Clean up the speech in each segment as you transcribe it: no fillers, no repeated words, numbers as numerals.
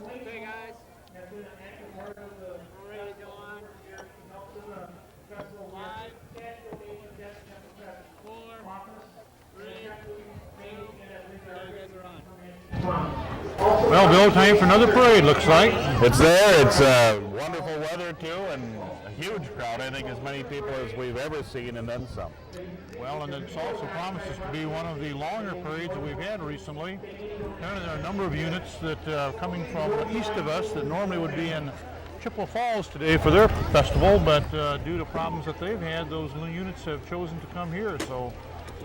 Okay, guys. We're ready to go on. 5, 4, 3, 2, you guys are on. Well, Bill, time for another parade, looks like. It's there. It's wonderful weather, too, and a huge crowd. I think as many people as we've ever seen and then some. Well, and it also promises to be one of the longer parades that we've had recently. There are a number of units that coming from east of us that normally would be in Chippewa Falls today for their festival, but due to problems that they've had, those units have chosen to come here. So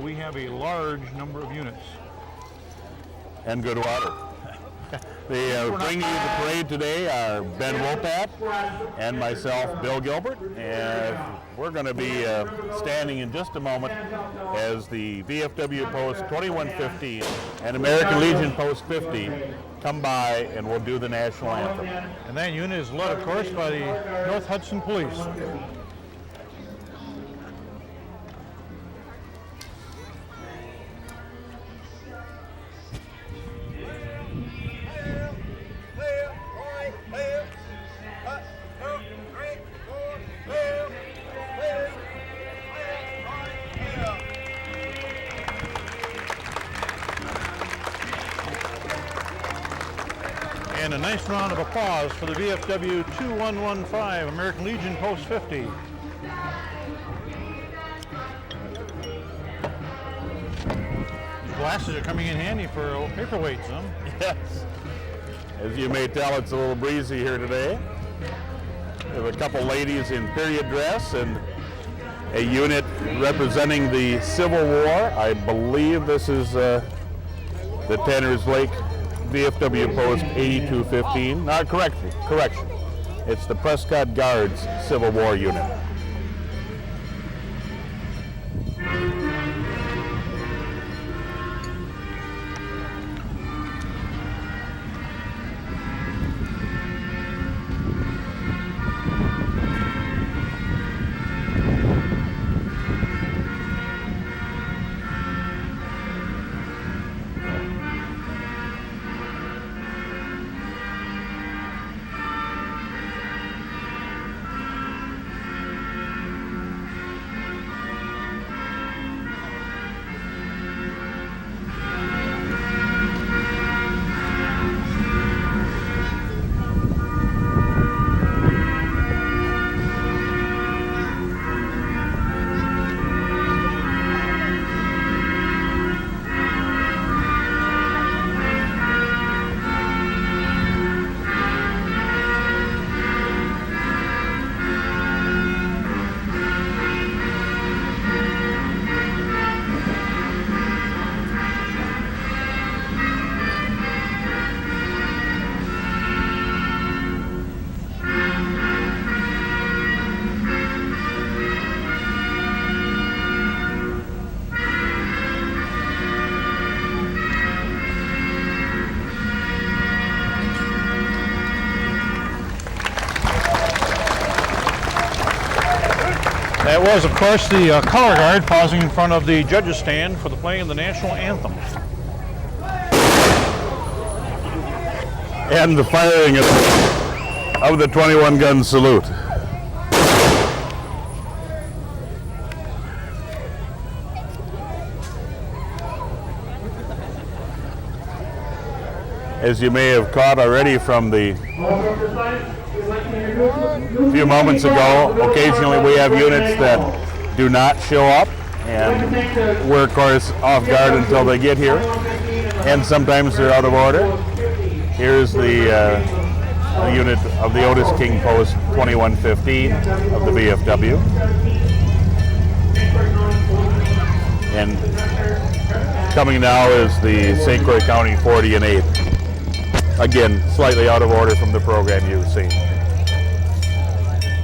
we have a large number of units. And good water. The bringing you the parade today are Ben Wopat and myself, Bill Gilbert, and we're going to be standing in just a moment as the VFW Post 2115 and American Legion Post 50 come by, and we'll do the national anthem. And that unit is led, of course, by the North Hudson Police. And a nice round of applause for the VFW 2115 American Legion Post 50. These glasses are coming in handy for paperweights, huh? Yes. As you may tell, it's a little breezy here today. We have a couple ladies in period dress and a unit representing the Civil War. I believe this is the Tanners Lake VFW Post 8215. Correction. It's the Prescott Guards Civil War unit. That was, of course, the color guard pausing in front of the judges' stand for the playing of the national anthem. And the firing of the 21-gun salute. As you may have caught already from the few moments ago, occasionally we have units that do not show up, and we're of course off guard until they get here, and sometimes they're out of order. Here's the unit of the Otis King Post 2115 of the VFW. And coming now is the St. Croix County 40 and 8. Again, slightly out of order from the program you've seen.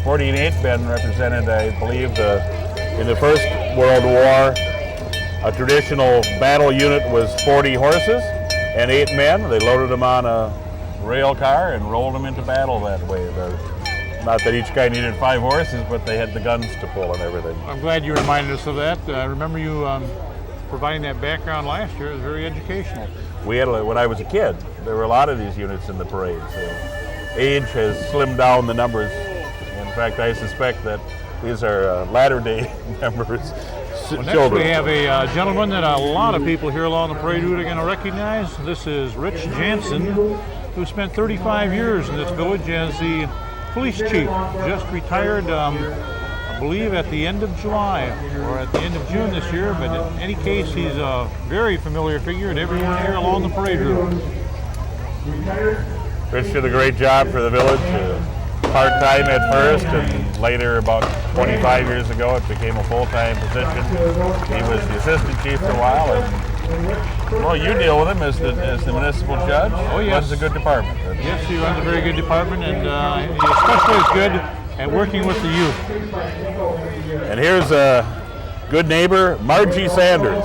40 and 8 been represented, I believe, in the First World War. A traditional battle unit was 40 horses and 8 men. They loaded them on a rail car and rolled them into battle that way. Not that each guy needed 5 horses, but they had the guns to pull and everything. I'm glad you reminded us of that. I remember you providing that background last year. It was very educational. We had, when I was a kid, there were a lot of these units in the parade. So age has slimmed down the numbers. In fact, I suspect that these are latter-day members, Well, next children. we have a gentleman that a lot of people here along the parade route are going to recognize. This is Rich Jansen, who spent 35 years in this village as the police chief. Just retired, I believe, at the end of July or at the end of June this year. But in any case, he's a very familiar figure to everyone here along the parade route. Rich did a great job for the village, part-time at first, and later, about 25 years ago, it became a full-time position. He was the assistant chief for a while, and well, you deal with him as the municipal judge. Oh, yes. Runs a good department. Yes, he runs a very good department, and he especially is good at working with the youth. And here's a good neighbor, Margie Sanders.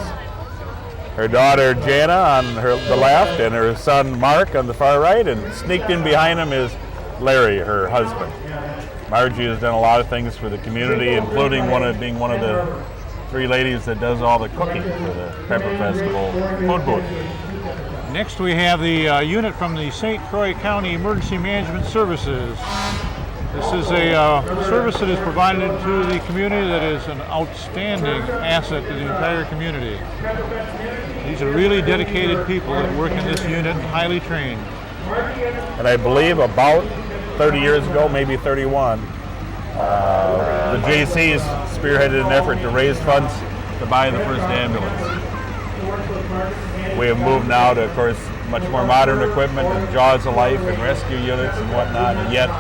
Her daughter Jana on the left, and her son Mark on the far right, and sneaked in behind him is Larry, her husband. Margie has done a lot of things for the community, including being one of the 3 ladies that does all the cooking for the Pepper Festival food booth. Next we have the unit from the St. Croix County Emergency Management Services. This is a service that is provided to the community that is an outstanding asset to the entire community. These are really dedicated people that work in this unit, highly trained. And I believe about 30 years ago, maybe 31, the JCs spearheaded an effort to raise funds to buy the first ambulance. We have moved now to, of course, much more modern equipment and jaws of life and rescue units and whatnot, and yet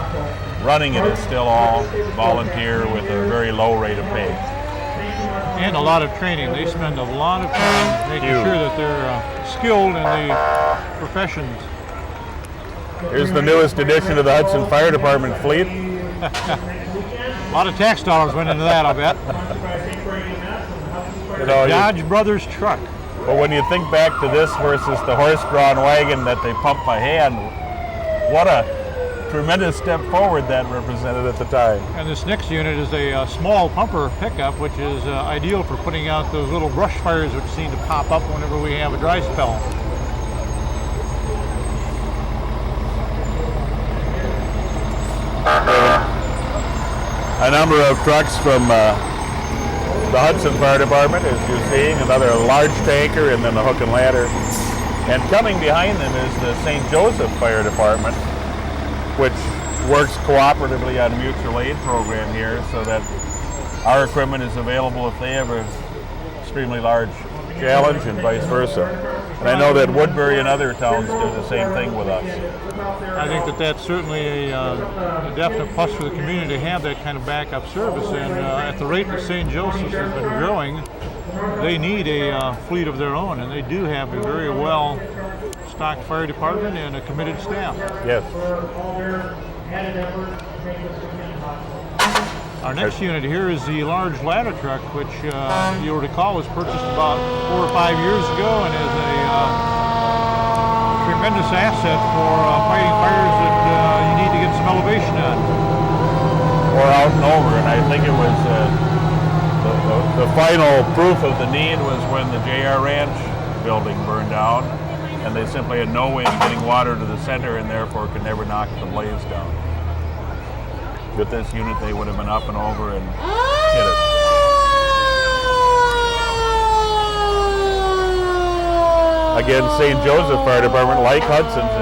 running it is still all volunteer with a very low rate of pay. And a lot of training. They spend a lot of time making sure that they're skilled in the professions. Here's the newest addition to the Hudson Fire Department fleet. A lot of tax dollars went into that, I bet. You know, Dodge Brothers truck. but when you think back to this versus the horse-drawn wagon that they pump by hand, what a tremendous step forward that represented at the time. And this next unit is a small pumper pickup, which is ideal for putting out those little brush fires which seem to pop up whenever we have a dry spell. A number of trucks from the Hudson Fire Department, as you're seeing, another large tanker, and then the hook and ladder. And coming behind them is the St. Joseph Fire Department, which works cooperatively on a mutual aid program here so that our equipment is available if they have an extremely large challenge and vice versa. And I know that Woodbury and other towns do the same thing with us. I think that that's certainly a definite plus for the community to have that kind of backup service. And at the rate that St. Joseph's has been growing, they need a fleet of their own, and they do have a very well stocked fire department and a committed staff. Yes. Our next unit here is the large ladder truck, which you'll recall was purchased about 4 or 5 years ago and is a tremendous asset for fighting fires that you need to get some elevation on. Or out and over, and I think it was the final proof of the need was when the JR Ranch building burned down, and they simply had no way of getting water to the center and therefore could never knock the blaze down. With this unit, they would have been up and over and hit it. Again, St. Joseph Fire Department, like Hudson's,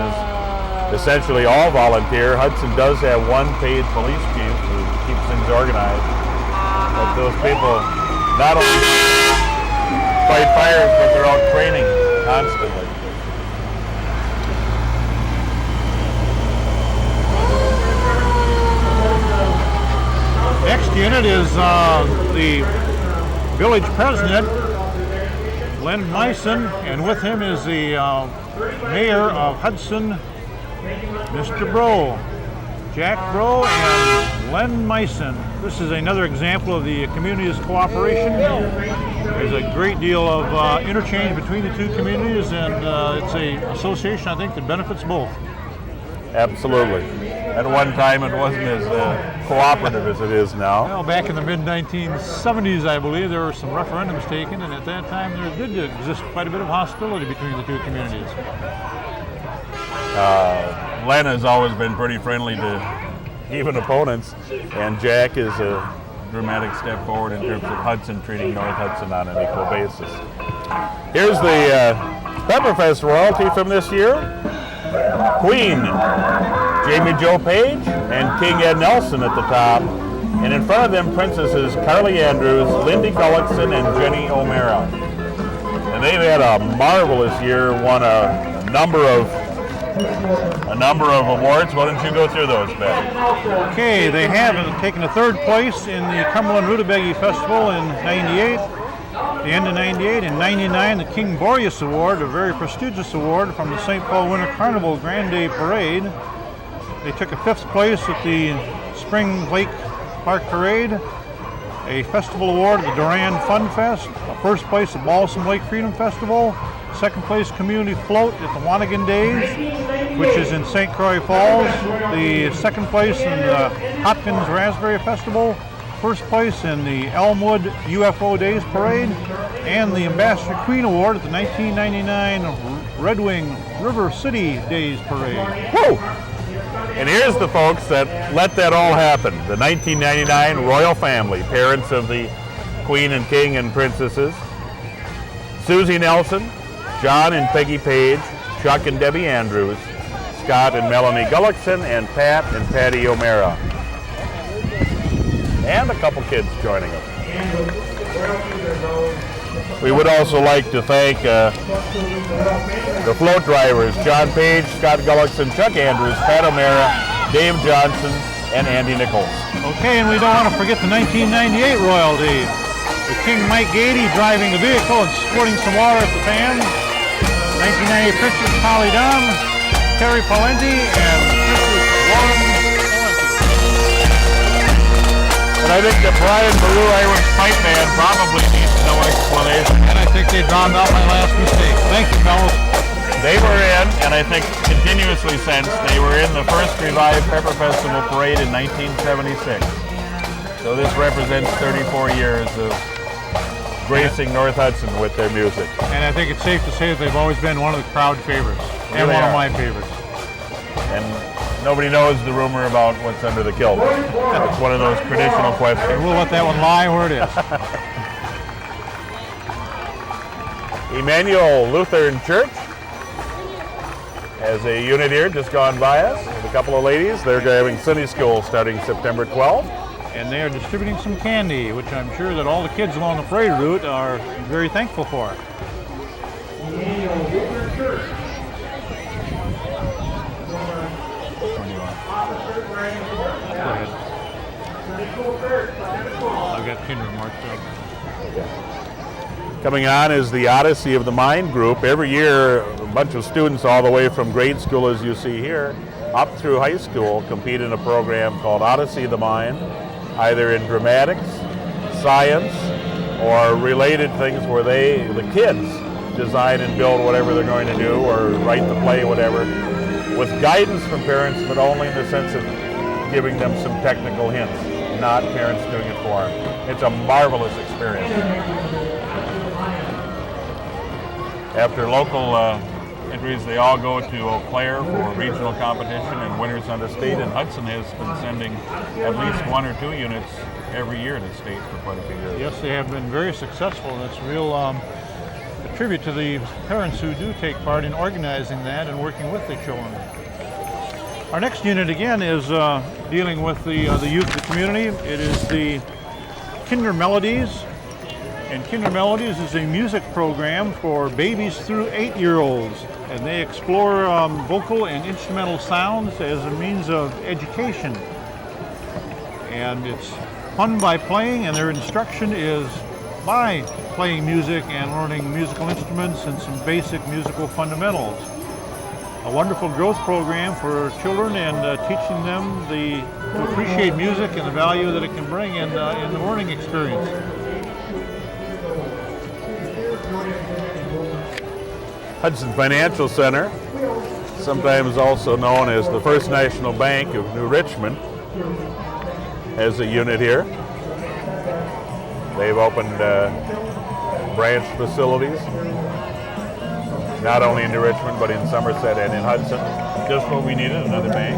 is essentially all volunteer. Hudson does have one paid police chief who keeps things organized. But those people not only fight fires, but they're out training constantly. Next unit is the village president, Len Meissen, and with him is the mayor of Hudson, Mr. Bro, Jack Bro, and Len Meissen. This is another example of the community's cooperation. There's a great deal of interchange between the two communities, and it's an association, I think, that benefits both. Absolutely. At one time, it wasn't as cooperative as it is now. Well, back in the mid-1970s, I believe, there were some referendums taken, and at that time there did exist quite a bit of hostility between the two communities. Len has always been pretty friendly to even opponents, and Jack is a dramatic step forward in terms of Hudson treating North Hudson on an equal basis. Here's the Pepperfest royalty from this year. Queen Jamie Jo Page and King Ed Nelson at the top, and in front of them Princesses Carly Andrews, Lindy Gullickson, and Jenny O'Mara. And they've had a marvelous year, won a number of awards. Why don't you go through those, Ben? Okay, they have taken a third place in the Cumberland Rutabaga Festival in '98, the end of '98. In '99, the King Boreas Award, a very prestigious award from the St. Paul Winter Carnival Grand Day Parade. They took a fifth place at the Spring Lake Park Parade, a festival award at the Duran Fun Fest, a first place at Balsam Lake Freedom Festival, second place community float at the Wanigan Days, which is in St. Croix Falls, the second place in the Hopkins Raspberry Festival, first place in the Elmwood UFO Days Parade, and the Ambassador Queen Award at the 1999 Red Wing River City Days Parade. Woo! And here's the folks that let that all happen. The 1999 Royal Family, parents of the Queen and King and Princesses. Susie Nelson, John and Peggy Page, Chuck and Debbie Andrews, Scott and Melanie Gullickson, and Pat and Patty O'Mara. And a couple kids joining us. We would also like to thank the float drivers, John Page, Scott Gullickson, Chuck Andrews, Pat O'Mara, Dave Johnson, and Andy Nichols. Okay, and we don't want to forget the 1998 royalty, with King Mike Gady driving the vehicle and squirting some water at the fans. 1998 Princess Polly Dunn, Terry Palenti, and Princess Warren Palenti. And I think the Brian Baru Irish Fight Band probably needs no explanation. And I think they drowned out my last mistake. Thank you, fellas. They were in, and I think continuously since, they were in the first revived Pepper Festival Parade in 1976. So this represents 34 years of gracing North Hudson with their music. And I think it's safe to say that they've always been one of the crowd favorites, and Really one are. of my favorites. And nobody knows the rumor about what's under the kilt. It's one of those traditional questions. We'll let that one lie where it is. Emmanuel Lutheran Church has a unit here just gone by us with a couple of ladies. They're having Sunday school starting September 12th. And they are distributing some candy, which I'm sure that all the kids along the parade route are very thankful for. Go ahead. I've got kindred marks up. Coming on is the Odyssey of the Mind group. Every year, a bunch of students all the way from grade school, as you see here, up through high school, compete in a program called Odyssey of the Mind, either in dramatics, science, or related things where the kids design and build whatever they're going to do, or write the play, whatever, with guidance from parents, but only in the sense of giving them some technical hints, not parents doing it for them. It's a marvelous experience. After local entries, they all go to Eau Claire for regional competition and winners on the state, and Hudson has been sending at least one or two units every year to state for quite a few years. Yes, they have been very successful, and it's a real a tribute to the parents who do take part in organizing that and working with the children. Our next unit again is dealing with the youth of the community. It is the Kinder Melodies. And Kinder Melodies is a music program for babies through 8-year-olds. And they explore vocal and instrumental sounds as a means of education. And it's fun by playing, and their instruction is by playing music and learning musical instruments and some basic musical fundamentals. A wonderful growth program for children and teaching them to appreciate music and the value that it can bring in the learning experience. Hudson Financial Center, sometimes also known as the First National Bank of New Richmond, has a unit here. They've opened branch facilities, not only in New Richmond, but in Somerset and in Hudson. Just what we needed, another bank.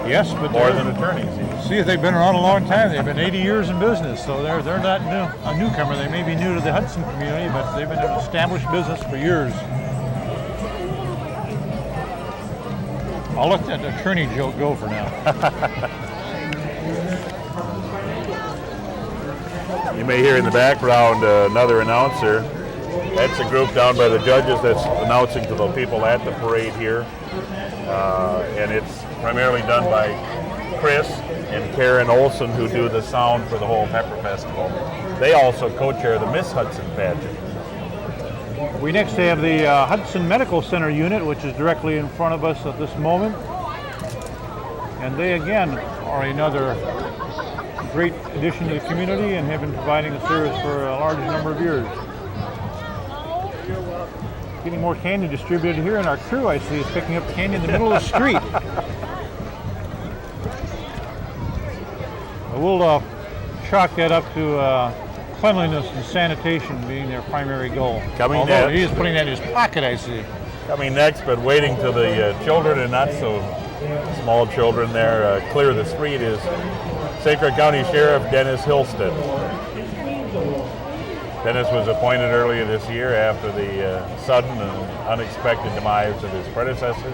Yes, but More than attorneys. see, they've been around a long time. They've been 80 years in business, so they're not a newcomer. They may be new to the Hudson community, but they've been an established business for years. I'll let that attorney joke go for now. You may hear in the background another announcer. That's a group down by the judges that's announcing to the people at the parade here. And it's primarily done by Chris and Karen Olson, who do the sound for the whole Pepper Festival. They also co-chair the Miss Hudson pageant. We next have the Hudson Medical Center unit, which is directly in front of us at this moment. And they again are another great addition to the community and have been providing a service for a large number of years. Getting more candy distributed here, and our crew, I see, is picking up candy in the middle of the street. We'll chalk that up to cleanliness and sanitation being their primary goal. Coming Although next. he is putting that in his pocket, I see. Coming next, but waiting till the children and not so small children there clear the street, is St. Croix County Sheriff Dennis Hilston. Dennis was appointed earlier this year after the sudden and unexpected demise of his predecessor.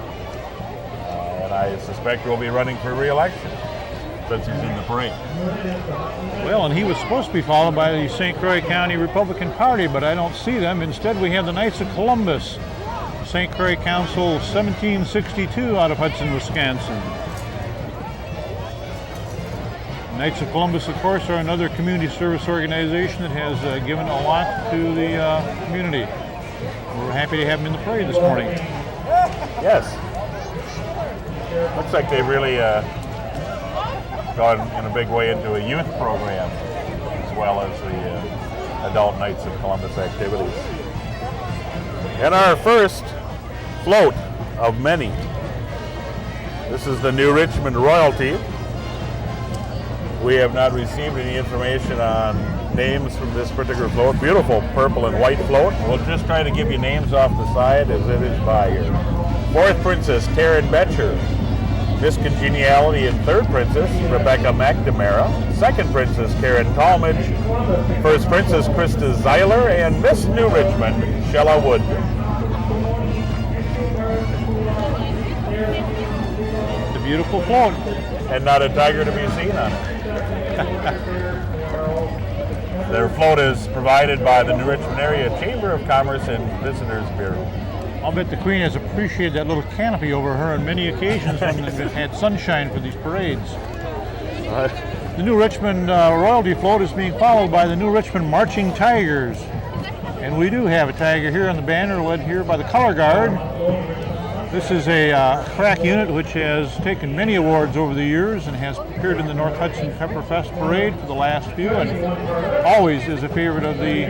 And I suspect will be running for re-election since he's in the parade. Well, and he was supposed to be followed by the St. Croix County Republican Party, but I don't see them. Instead, we have the Knights of Columbus, St. Croix Council 1762 out of Hudson, Wisconsin. Knights of Columbus, of course, are another community service organization that has given a lot to the community. We're happy to have them in the parade this morning. Yes. Looks like they've really gone in a big way into a youth program as well as the adult Knights of Columbus activities. And our first float of many. This is the New Richmond Royalty. We have not received any information on names from this particular float. Beautiful purple and white float. We'll just try to give you names off the side as it is by here. Fourth Princess, Taryn Betcher. Miss Congeniality and Third Princess, Rebecca McNamara. Second Princess, Karen Talmadge. First Princess, Krista Zeiler. And Miss New Richmond, Shella Wood. The beautiful float. And not a tiger to be seen on it. Their float is provided by the New Richmond Area Chamber of Commerce and Visitors Bureau. I'll bet the Queen has appreciated that little canopy over her on many occasions when we've had sunshine for these parades. The New Richmond Royalty float is being followed by the New Richmond Marching Tigers. And we do have a tiger here on the banner, led here by the Color Guard. This is a crack unit which has taken many awards over the years and has appeared in the North Hudson Pepperfest Parade for the last few, and always is a favorite of the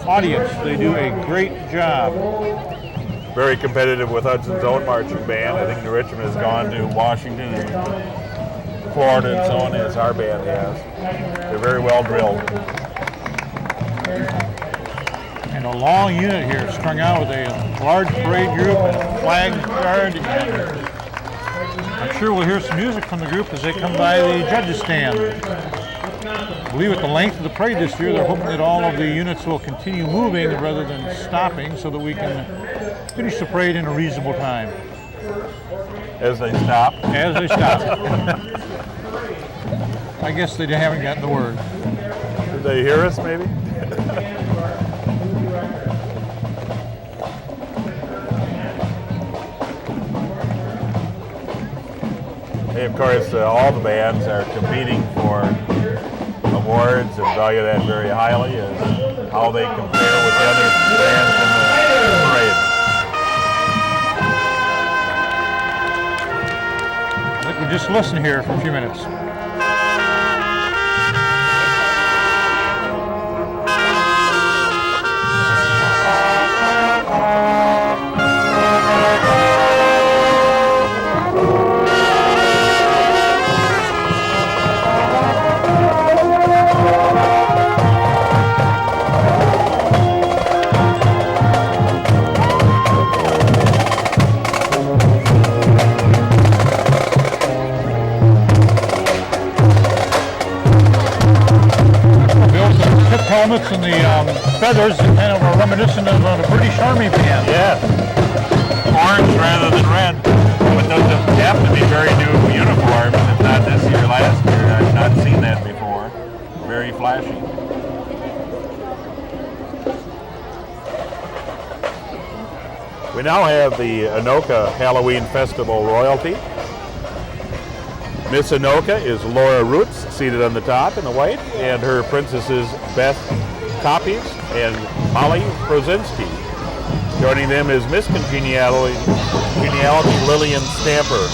audience. They do a great job. Very competitive with Hudson's own marching band. I think New Richmond has gone to Washington and Florida and so on, as our band has. They're very well drilled. And a long unit here, strung out with a large parade group and flag guard. And I'm sure we'll hear some music from the group as they come by the judges' stand. I believe at the length of the parade this year, they're hoping that all of the units will continue moving rather than stopping so that we can finish the parade in a reasonable time. As they stop. As they stop. I guess they haven't gotten the word. Did they hear us, maybe? Hey, of course, all the bands are competing for awards and value that very highly, as how they compare with the other bands in the parade. I think we'll just listen here for a few minutes. noticing the feathers kind of are reminiscent of the British Army band. Yeah. Orange rather than red. But doesn't have to be very new uniforms. If not this year, last year. I've not seen that before. Very flashy. We now have the Anoka Halloween Festival royalty. Miss Anoka is Laura Roots, seated on the top in the white, and her princesses Beth Copies and Molly Prozinski. Joining them is Miss Congeniality Lillian Stamper.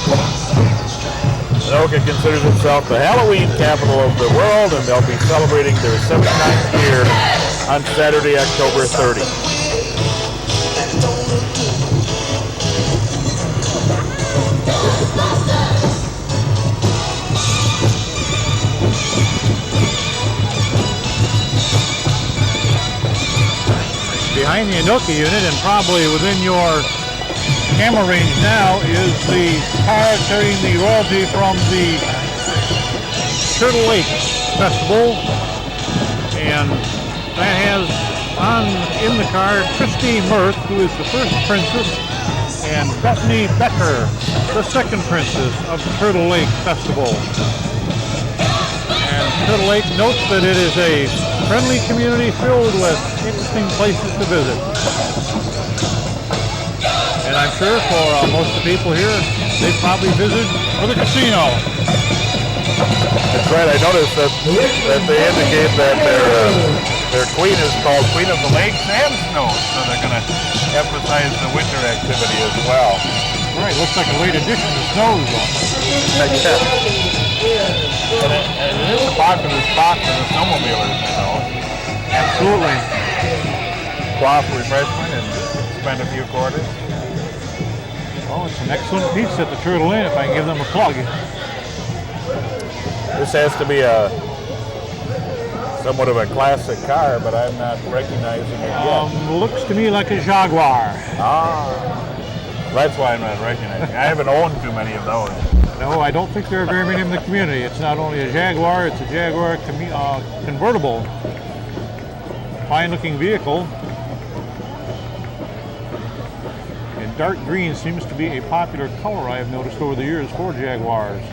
Anoka considers itself the Halloween capital of the world, and they'll be celebrating their 79th year on Saturday, October 30. Behind the Anoka unit and probably within your camera range now is the car carrying the royalty from the Turtle Lake Festival, and that has in the car Christy Mirth, who is the first princess, and Bethany Becker, the second princess of the Turtle Lake Festival. And Turtle Lake notes that it is a friendly community filled with interesting places to visit. And I'm sure for most of the people here, they probably visit for the casino. That's right. I noticed that they indicate that their queen is called Queen of the Lakes and Snow, so they're going to emphasize the winter activity as well. Right, looks like a late addition to Snow Resort. And it is a popular spot for the snowmobilers, you know. Absolutely. Quaff refreshment and spend a few quarters. Oh, it's an excellent pizza at the Turtle Inn, if I can give them a plug. This has to be somewhat of a classic car, but I'm not recognizing it yet. Looks to me like a Jaguar. That's why I'm not recognizing it. I haven't owned too many of those. No, I don't think there are very many in the community. It's not only a Jaguar, it's a Jaguar convertible. Fine-looking vehicle. And dark green seems to be a popular color I have noticed over the years for Jaguars.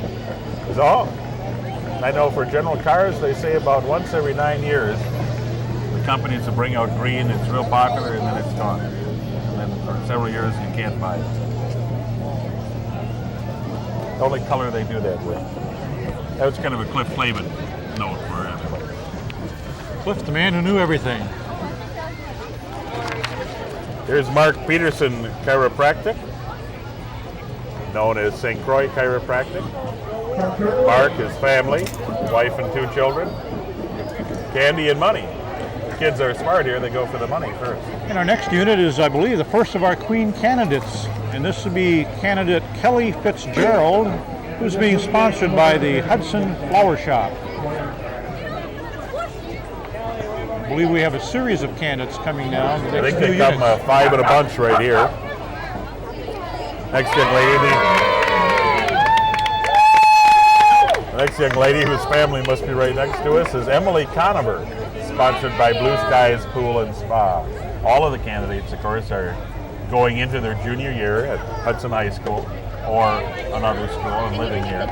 So, I know for general cars, they say about once every 9 years, the companies will bring out green, it's real popular, and then it's gone. And then for several years, you can't buy it. The only color they do that with. That was kind of a Cliff Clavin note for everybody. Cliff, the man who knew everything. Here's Mark Peterson Chiropractic, known as St. Croix Chiropractic. Mark, his family, wife and 2 children, candy and money. The kids are smart here, they go for the money first. And our next unit is, I believe, the first of our Queen candidates. And this would be candidate Kelly Fitzgerald, who's being sponsored by the Hudson Flower Shop. I believe we have a series of candidates coming now. I think they come 5 in a bunch right here. Next young lady whose family must be right next to us is Emily Conover, sponsored by Blue Skies Pool and Spa. All of the candidates, of course, are going into their junior year at Hudson High School or another school and living here.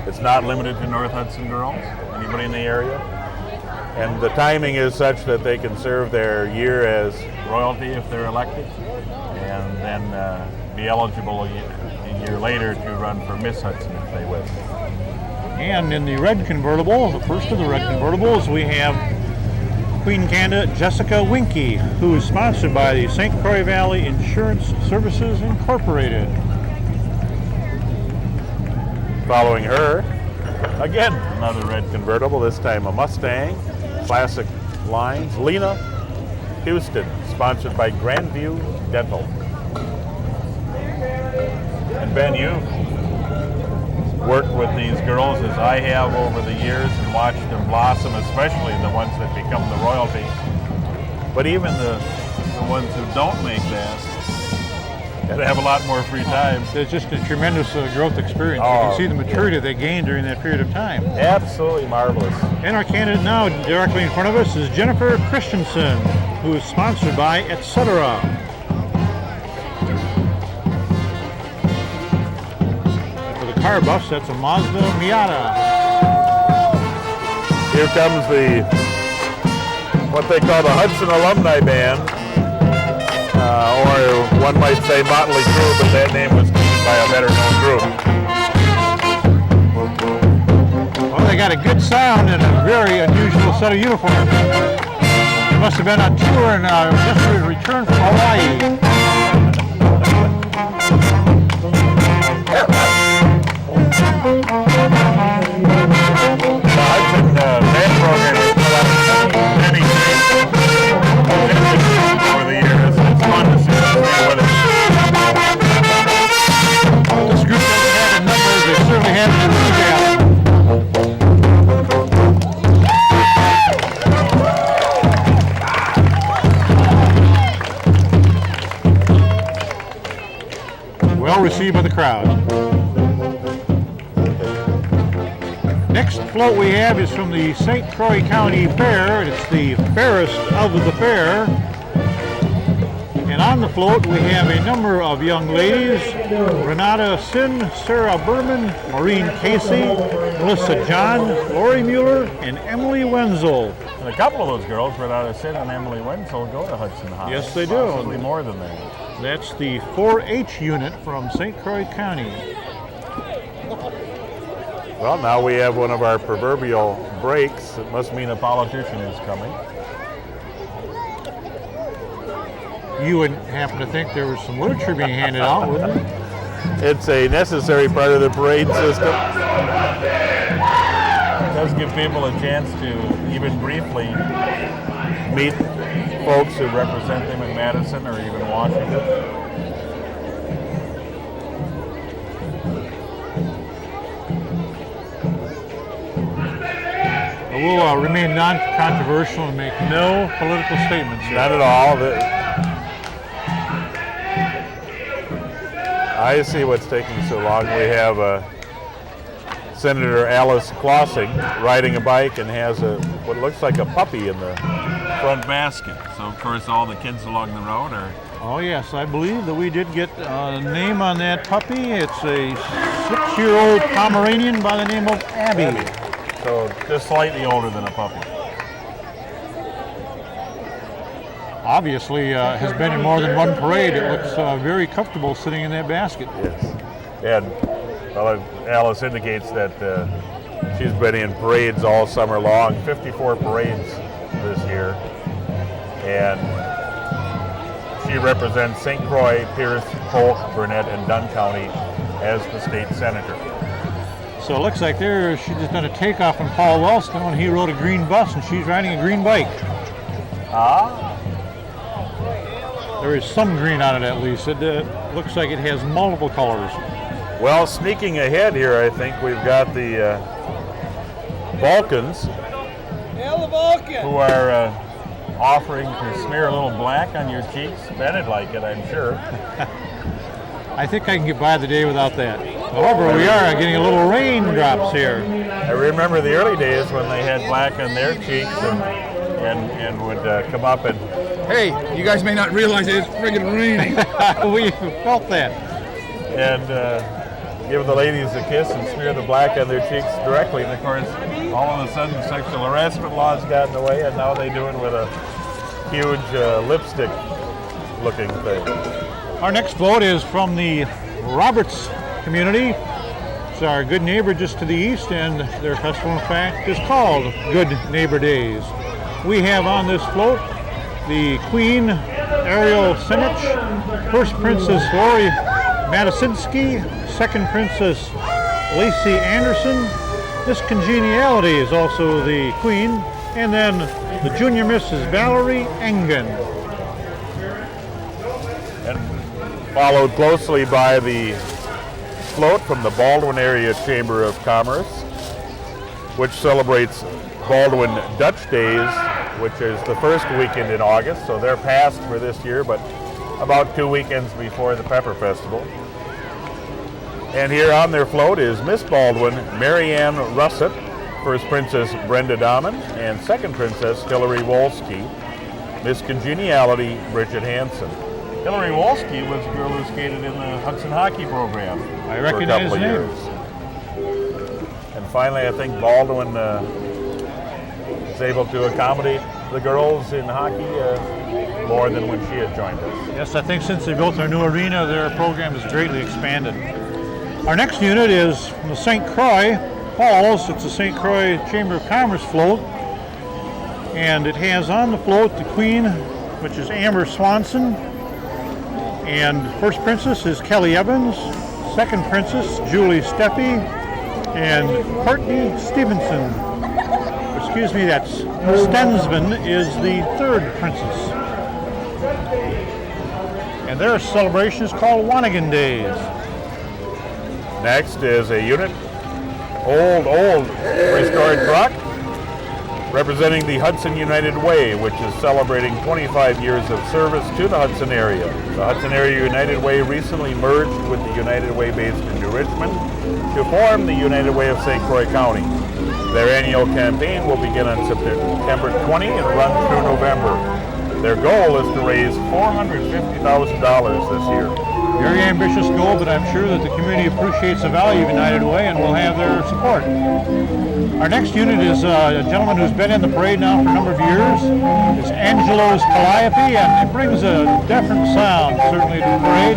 It's not limited to North Hudson girls, anybody in the area. And the timing is such that they can serve their year as royalty if they're elected, and then be eligible a year later to run for Miss Hudson if they wish. And in the red convertible, the first of the red convertibles, we have Queen candidate Jessica Winky, who is sponsored by the St. Croix Valley Insurance Services Incorporated. Following her, again, another red convertible, this time a Mustang, classic lines, Lena Houston, sponsored by Grandview Dental. And Ben, you've worked with these girls as I have over the years and watched them blossom, especially the ones that become the royalty. But even the ones who don't make that, And have a lot more free time. It's just a tremendous growth experience. You Oh, can see the maturity they gained during that period of time. Absolutely marvelous. And our candidate now, directly in front of us, is Jennifer Christensen, who is sponsored by Etc. For the car buffs, that's a Mazda Miata. Here comes what they call the Hudson Alumni Band, or one might say Motley Crue, but that name was given by a better-known group. Well, they got a good sound and a very unusual set of uniforms. They must have been on tour and just returned from Hawaii. The Hudson band program has put out many things over the years. It's fun to see them stay with it. This group doesn't have the numbers, they certainly have the enthusiasm. Well received by the crowd. Next float we have is from the St. Croix County Fair. It's the fairest of the fair. And on the float we have a number of young ladies: Renata Sin, Sarah Berman, Maureen Casey, Melissa John, Lori Mueller, and Emily Wenzel. And a couple of those girls, Renata Sin and Emily Wenzel, go to Hudson High. Yes, they do. Possibly more than that. That's the 4-H unit from St. Croix County. Well, now we have one of our proverbial breaks. It must mean a politician is coming. You wouldn't happen to think there was some literature being handed out, wouldn't you? It's a necessary part of the parade system. It does give people a chance to even briefly meet folks who represent them in Madison or even Washington. We'll remain non-controversial and make no political statements here. Not at all. I see what's taking so long. We have Senator Alice Clausing riding a bike and has what looks like a puppy in the front basket. So, of course, all the kids along the road are... Oh, yes, I believe that we did get a name on that puppy. It's a 6-year-old Pomeranian by the name of Abby. So, just slightly older than a puppy. Obviously, has been in more than one parade. It looks very comfortable sitting in that basket. Yes. And well, Alice indicates that she's been in parades all summer long, 54 parades this year. And she represents St. Croix, Pierce, Polk, Burnett, and Dunn County as the state senator. So it looks like she's just done a takeoff from Paul Wellstone. He rode a green bus and she's riding a green bike. Ah. There is some green on it at least. It looks like it has multiple colors. Well, sneaking ahead here, I think we've got the Vulcans, who are offering to smear a little black on your cheeks. Ben'd like it, I'm sure. I think I can get by the day without that. However, we are getting a little raindrops here. I remember the early days when they had black on their cheeks and would come up and... Hey, you guys may not realize it's friggin' raining. We felt that. And give the ladies a kiss and smear the black on their cheeks directly. And of course, all of a sudden, sexual harassment laws got in the way, and now they do it with a huge lipstick-looking thing. Our next float is from the Roberts community. It's our Good Neighbor just to the east, and their festival, in fact, is called Good Neighbor Days. We have on this float the Queen Ariel Senich, First Princess Lori Matasinski, Second Princess Lacey Anderson. Miss Congeniality is also the Queen, and then the Junior Mrs. Valerie Engen. And followed closely by the float from the Baldwin Area Chamber of Commerce, which celebrates Baldwin Dutch Days, which is the first weekend in August, so they're past for this year, but about 2 weekends before the Pepper Festival. And here on their float is Miss Baldwin, Marianne Russett, first Princess Brenda Dahman, and second Princess Hillary Wolski, Miss Congeniality Bridget Hansen. Hillary Wolski was a girl who skated in the Hudson hockey program I recognize for a couple his of name. years. And finally, I think Baldwin is able to accommodate the girls in hockey more than when she had joined us. Yes, I think since they built their new arena, their program has greatly expanded. Our next unit is from the St. Croix Falls. It's the St. Croix Chamber of Commerce float. And it has on the float the Queen, which is Amber Swanson. And first princess is Kelly Evans. Second princess, Julie Steffi. And Courtney Stevenson. Excuse me, that's Stensman is the third princess. And their celebration is called Wanigan Days. Next is a unit, old restored truck, representing the Hudson United Way, which is celebrating 25 years of service to the Hudson area. The Hudson Area United Way recently merged with the United Way based in New Richmond to form the United Way of St. Croix County. Their annual campaign will begin on September 20 and run through November. Their goal is to raise $450,000 this year. Very ambitious goal, but I'm sure that the community appreciates the value of United Way and will have their support. Our next unit is a gentleman who's been in the parade now for a number of years. It's Angelo's Calliope, and it brings a different sound, certainly, to the parade.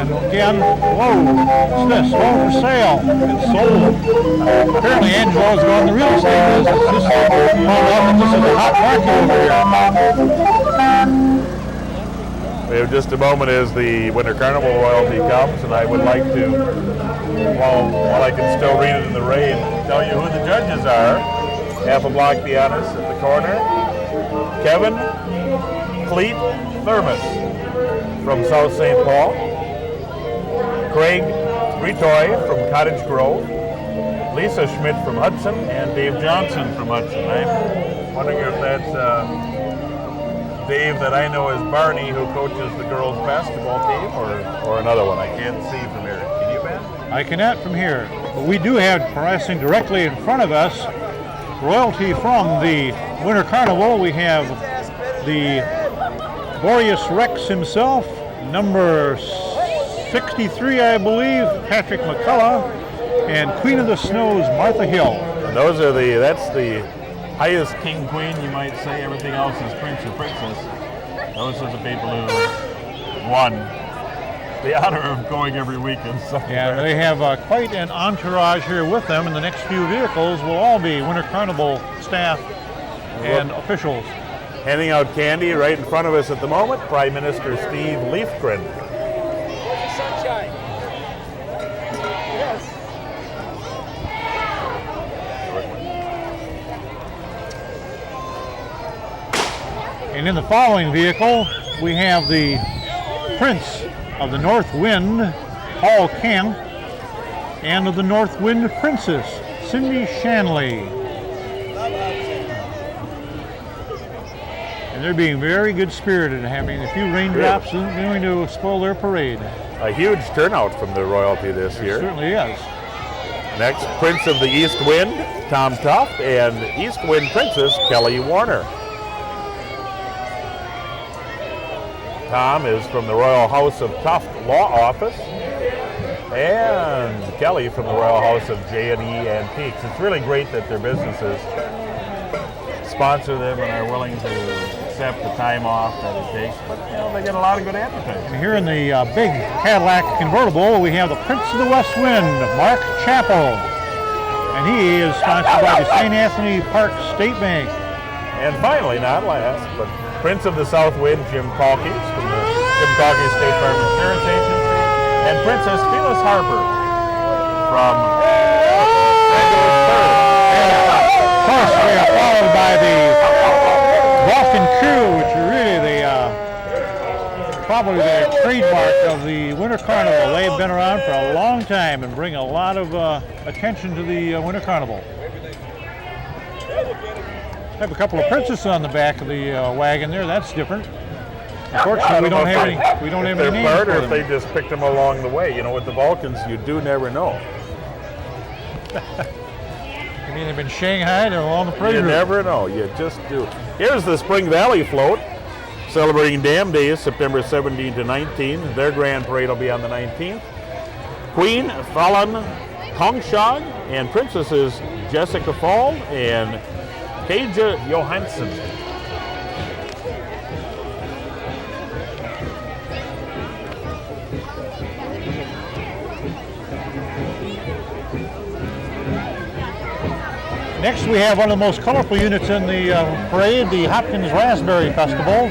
And again, whoa, what's this? Oh, for sale. It's sold. Apparently Angelo's going the real estate business. This is a hot market over here. We have just a moment as the Winter Carnival royalty comes, and I would like to, while I can still read it in the rain, tell you who the judges are. Half a block beyond us at the corner. Kevin Cleet Thermos from South St. Paul. Craig Retoy from Cottage Grove. Lisa Schmidt from Hudson, and Dave Johnson from Hudson. I'm wondering if that's Dave that I know as Barney, who coaches the girls' basketball team, or another one. I can't see from here. Can you, Ben? I cannot from here, but we do have pressing directly in front of us royalty from the Winter Carnival. We have the Boreas Rex himself, number 63, I believe, Patrick McCullough, and Queen of the Snows, Martha Hill. And those are that's the highest king queen, you might say. Everything else is prince or princess. Those are the people who won the honor of going every weekend. Yeah, they have quite an entourage here with them, and the next few vehicles will all be Winter Carnival staff and officials. Handing out candy right in front of us at the moment, Prime Minister Steve Leifgren. Sunshine. Yes. And in the following vehicle, we have the Prince of the North Wind, Paul Kemp, and of the North Wind Princess, Cindy Shanley. And they're being very good spirited, having a few raindrops isn't going to spoil their parade. A huge turnout from the royalty this year. Certainly is. Next, Prince of the East Wind, Tom Tuft, and East Wind Princess, Kelly Warner. Tom is from the Royal House of Tuft Law Office, and Kelly from the Royal House of J&E Antiques. It's really great that their businesses sponsor them and are willing to accept the time off that it takes. But they get a lot of good advertising. And here in the big Cadillac convertible, we have the Prince of the West Wind, Mark Chappell. And he is sponsored by the St. Anthony Park State Bank. And finally, not last, but Prince of the South Wind, Jim Calkins from the Jim Calkins State Farm Insurance Agency, and Princess Phyllis Harper from Of course, we are followed by the Vulcan Crew, which are really probably the trademark of the Winter Carnival. They've been around for a long time and bring a lot of attention to the Winter Carnival. Have a couple of princesses on the back of the wagon there. That's different. Unfortunately, we don't have any. We don't have any They're names part, for or if them. they just picked them along the way. You know, with the Vulcans, you do never know. I mean, they've been shanghaied along the parade You route. never know. You just do. Here's the Spring Valley Float, celebrating Dam Days, September 17 to 19. Their grand parade will be on the 19th. Queen Fallon Tongshag and Princesses Jessica Fall and Kaja Johansson. Next, we have one of the most colorful units in the parade, the Hopkins Raspberry Festival.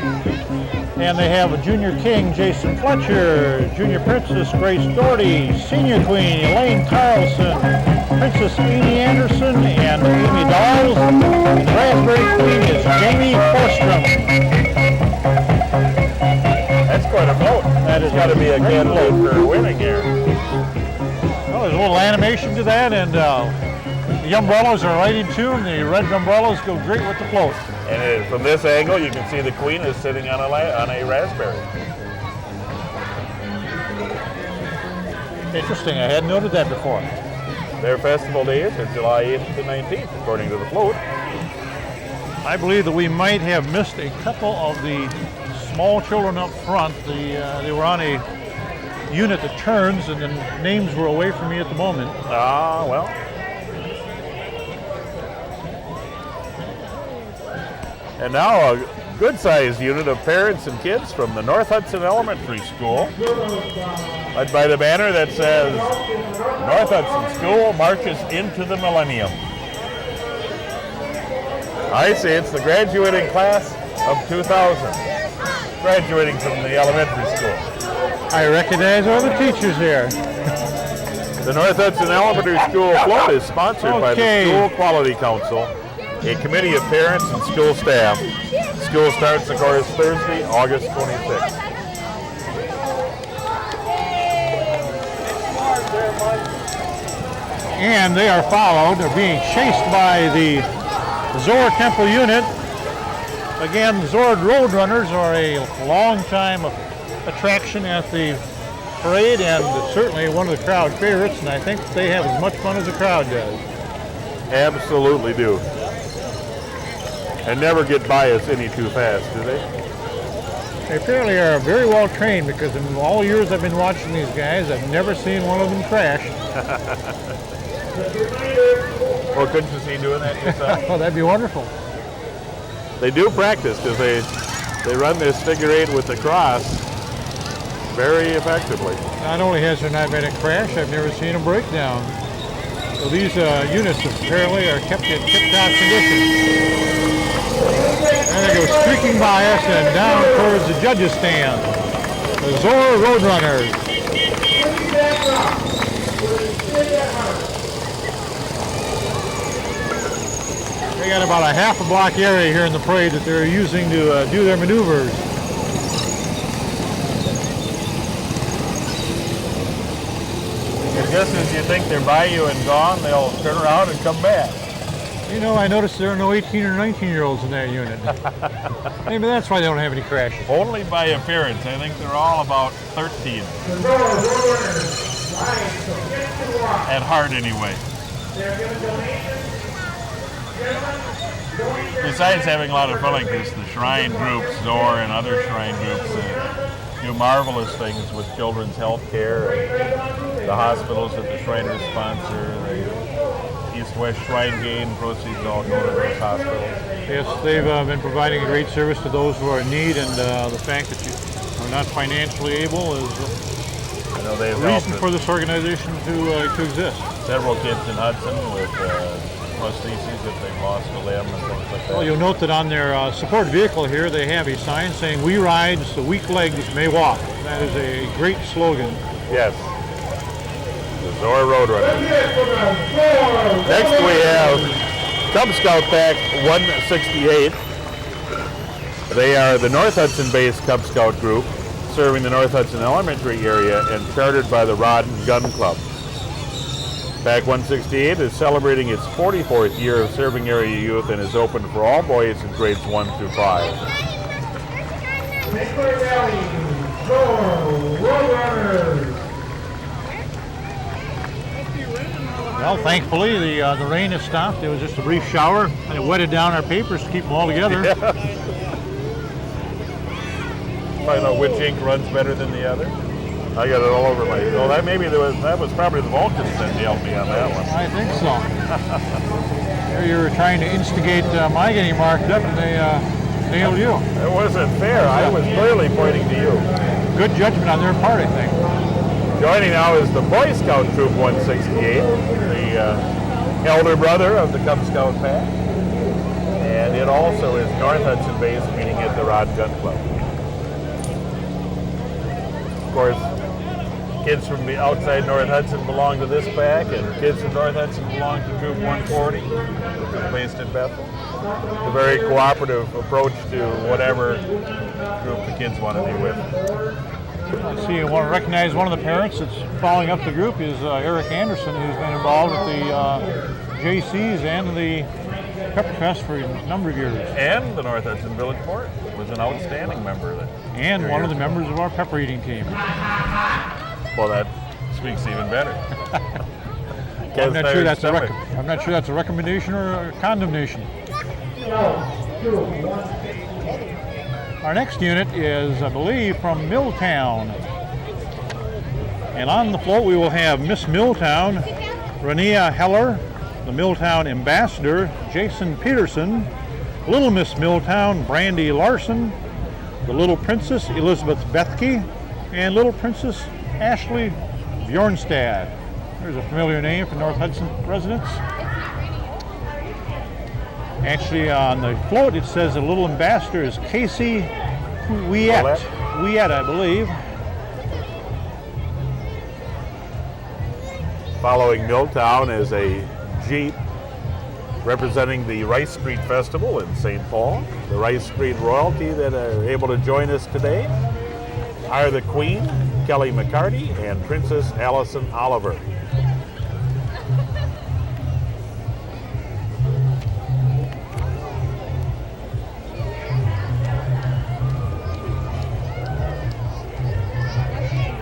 And they have a Junior King, Jason Fletcher, Junior Princess, Grace Doherty, Senior Queen, Elaine Carlson, Princess Amy Anderson, and Amy Dawes. And the Raspberry Queen is Jamie Forstrom. That's quite a float. That is got to be a great candidate float. for winning here. Well, there's a little animation to that, and the umbrellas are right in tune. The red umbrellas go great with the float. And from this angle, you can see the Queen is sitting on a raspberry. Interesting, I hadn't noted that before. Their festival days are July 8th to 19th, according to the float. I believe that we might have missed a couple of the small children up front. They were on a unit that turns, and the names were away from me at the moment. Ah, well. And now a good-sized unit of parents and kids from the North Hudson Elementary School, led by the banner that says, North Hudson School marches into the millennium. I say it's the graduating class of 2000, graduating from the elementary school. I recognize all the teachers here. The North Hudson Elementary School float is sponsored by the Okay. School Quality Council, a committee of parents and school staff. School starts, of course, Thursday, August 26th. And they are followed, they're being chased by the Zor Temple unit. Again, Zord Roadrunners are a long-time attraction at the parade, and certainly one of the crowd favorites, and I think they have as much fun as the crowd does. Absolutely do. And never get by us any too fast, do they? They apparently are very well trained, because in all years I've been watching these guys, I've never seen one of them crash. Well, couldn't you see doing that yourself? Oh, that'd be wonderful. They do practice because they run this figure eight with the cross very effectively. Not only has there not been a crash, I've never seen a breakdown. So these units apparently are kept in tip-top condition. And they go streaking by us and down towards the judges' stand. The Zor Roadrunners. They got about a half a block area here in the parade that they're using to do their maneuvers. And just as you think they're by you and gone, they'll turn around and come back. You know, I noticed there are no 18 or 19-year-olds in that unit. Maybe that's why they don't have any crashes. Only by appearance. I think they're all about 13. At heart, anyway. Besides having a lot of fun like this, the shrine groups, Zor and other shrine groups, do marvelous things with children's health care and the hospitals that the Shriners sponsor. The East-West Shrine Gain proceeds all go to those hospitals. Yes, they've been providing a great service to those who are in need, and the fact that you are not financially able is I know they've a reason helped for this organization to exist. several kids in Hudson with prostheses that they've lost a limb and things like that. Well, you'll note that on their support vehicle here, they have a sign saying, "We ride so weak legs may walk." That is a great slogan. Yes. The Zor Roadrunners. Next we have Cub Scout Pack 168. They are the North Hudson-based Cub Scout group serving the North Hudson Elementary area and chartered by the Rod and Gun Club. Pack 168 is celebrating its 44th year of serving area youth and is open for all boys in grades 1 through 5. Well, thankfully, the rain has stopped. It was just a brief shower, and it wetted down our papers to keep them all together. Find out which ink runs better than the other. I got it all over my. Well, that was probably the Vulcans that helped me on that one. I think so. Here you were trying to instigate my getting marked up, and they nailed you. It wasn't fair. I was clearly pointing to you. Good judgment on their part, I think. Joining now is the Boy Scout Troop 168, the elder brother of the Cub Scout pack, and it also is North Hudson based, meeting at the Rod Gun Club. Of course, kids from the outside North Hudson belong to this pack, and kids from North Hudson belong to Troop 140, which is based in Bethel. It's a very cooperative approach to whatever group the kids want to be with. I see you want to recognize one of the parents that's following up the group is Eric Anderson, who's been involved with the JCs and the Pepper Fest for a number of years. And the North Hudson Village Board was an outstanding member of it. And one of the members of our pepper eating team. Well, that speaks even better. I'm not sure that's a recommendation or a condemnation. Our next unit is, I believe, from Milltown. And on the float we will have Miss Milltown, Renea Heller, the Milltown Ambassador, Jason Peterson, Little Miss Milltown, Brandy Larson, the Little Princess, Elizabeth Bethke, and Little Princess, Ashley Bjornstad. There's a familiar name for North Hudson residents. Actually, on the float, it says the little ambassador is Casey Ouiette, I believe. Following Milltown is a Jeep representing the Rice Street Festival in St. Paul. The Rice Street royalty that are able to join us today are the Queen, Kelly McCarty, and Princess Allison Oliver.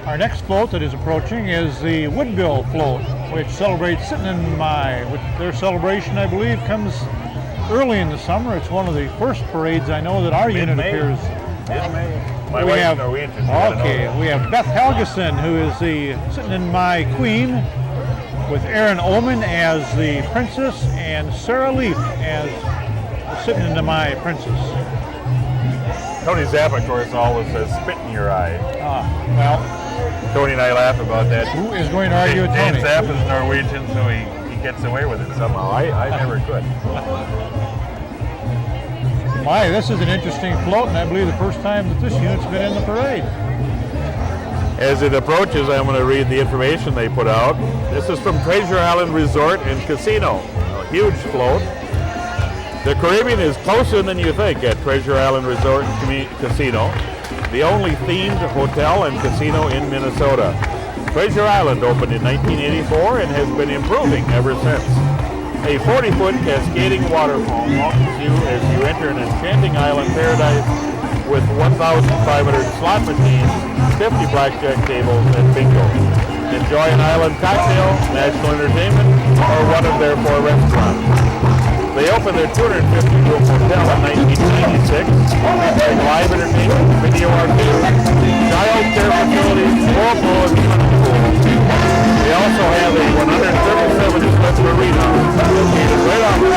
Our next float that is approaching is the Woodville float, which celebrates Sitting in My. Their celebration, I believe, comes early in the summer. It's one of the first parades I know that our unit appears. Mid-May. My wife's Norwegian. Okay, we have Beth Helgeson, who is the Sitting in My Queen, with Erin Ullman as the Princess and Sarah Leaf as the Sitting in My Princess. Tony Zappa, of course, always says spit in your eye. Well, Tony and I laugh about that. who is going to argue with Dan Tony? Zappa's Norwegian, so he gets away with it somehow. I never could. My, this is an interesting float, and I believe the first time that this unit's been in the parade. As it approaches, I'm going to read the information they put out. This is from Treasure Island Resort and Casino. A huge float. The Caribbean is closer than you think at Treasure Island Resort and Casino, the only themed hotel and casino in Minnesota. Treasure Island opened in 1984 and has been improving ever since. A 40-foot cascading waterfall welcomes you as you enter an enchanting island paradise with 1,500 slot machines, 50 blackjack tables, and bingo. Enjoy an island cocktail, national entertainment, or one of their 4 restaurants. They opened their 250-room hotel in 1996, featuring live entertainment, video arcade, child care facilities, whirlpool, and swimming pool. They also have a 137-foot marina located right off the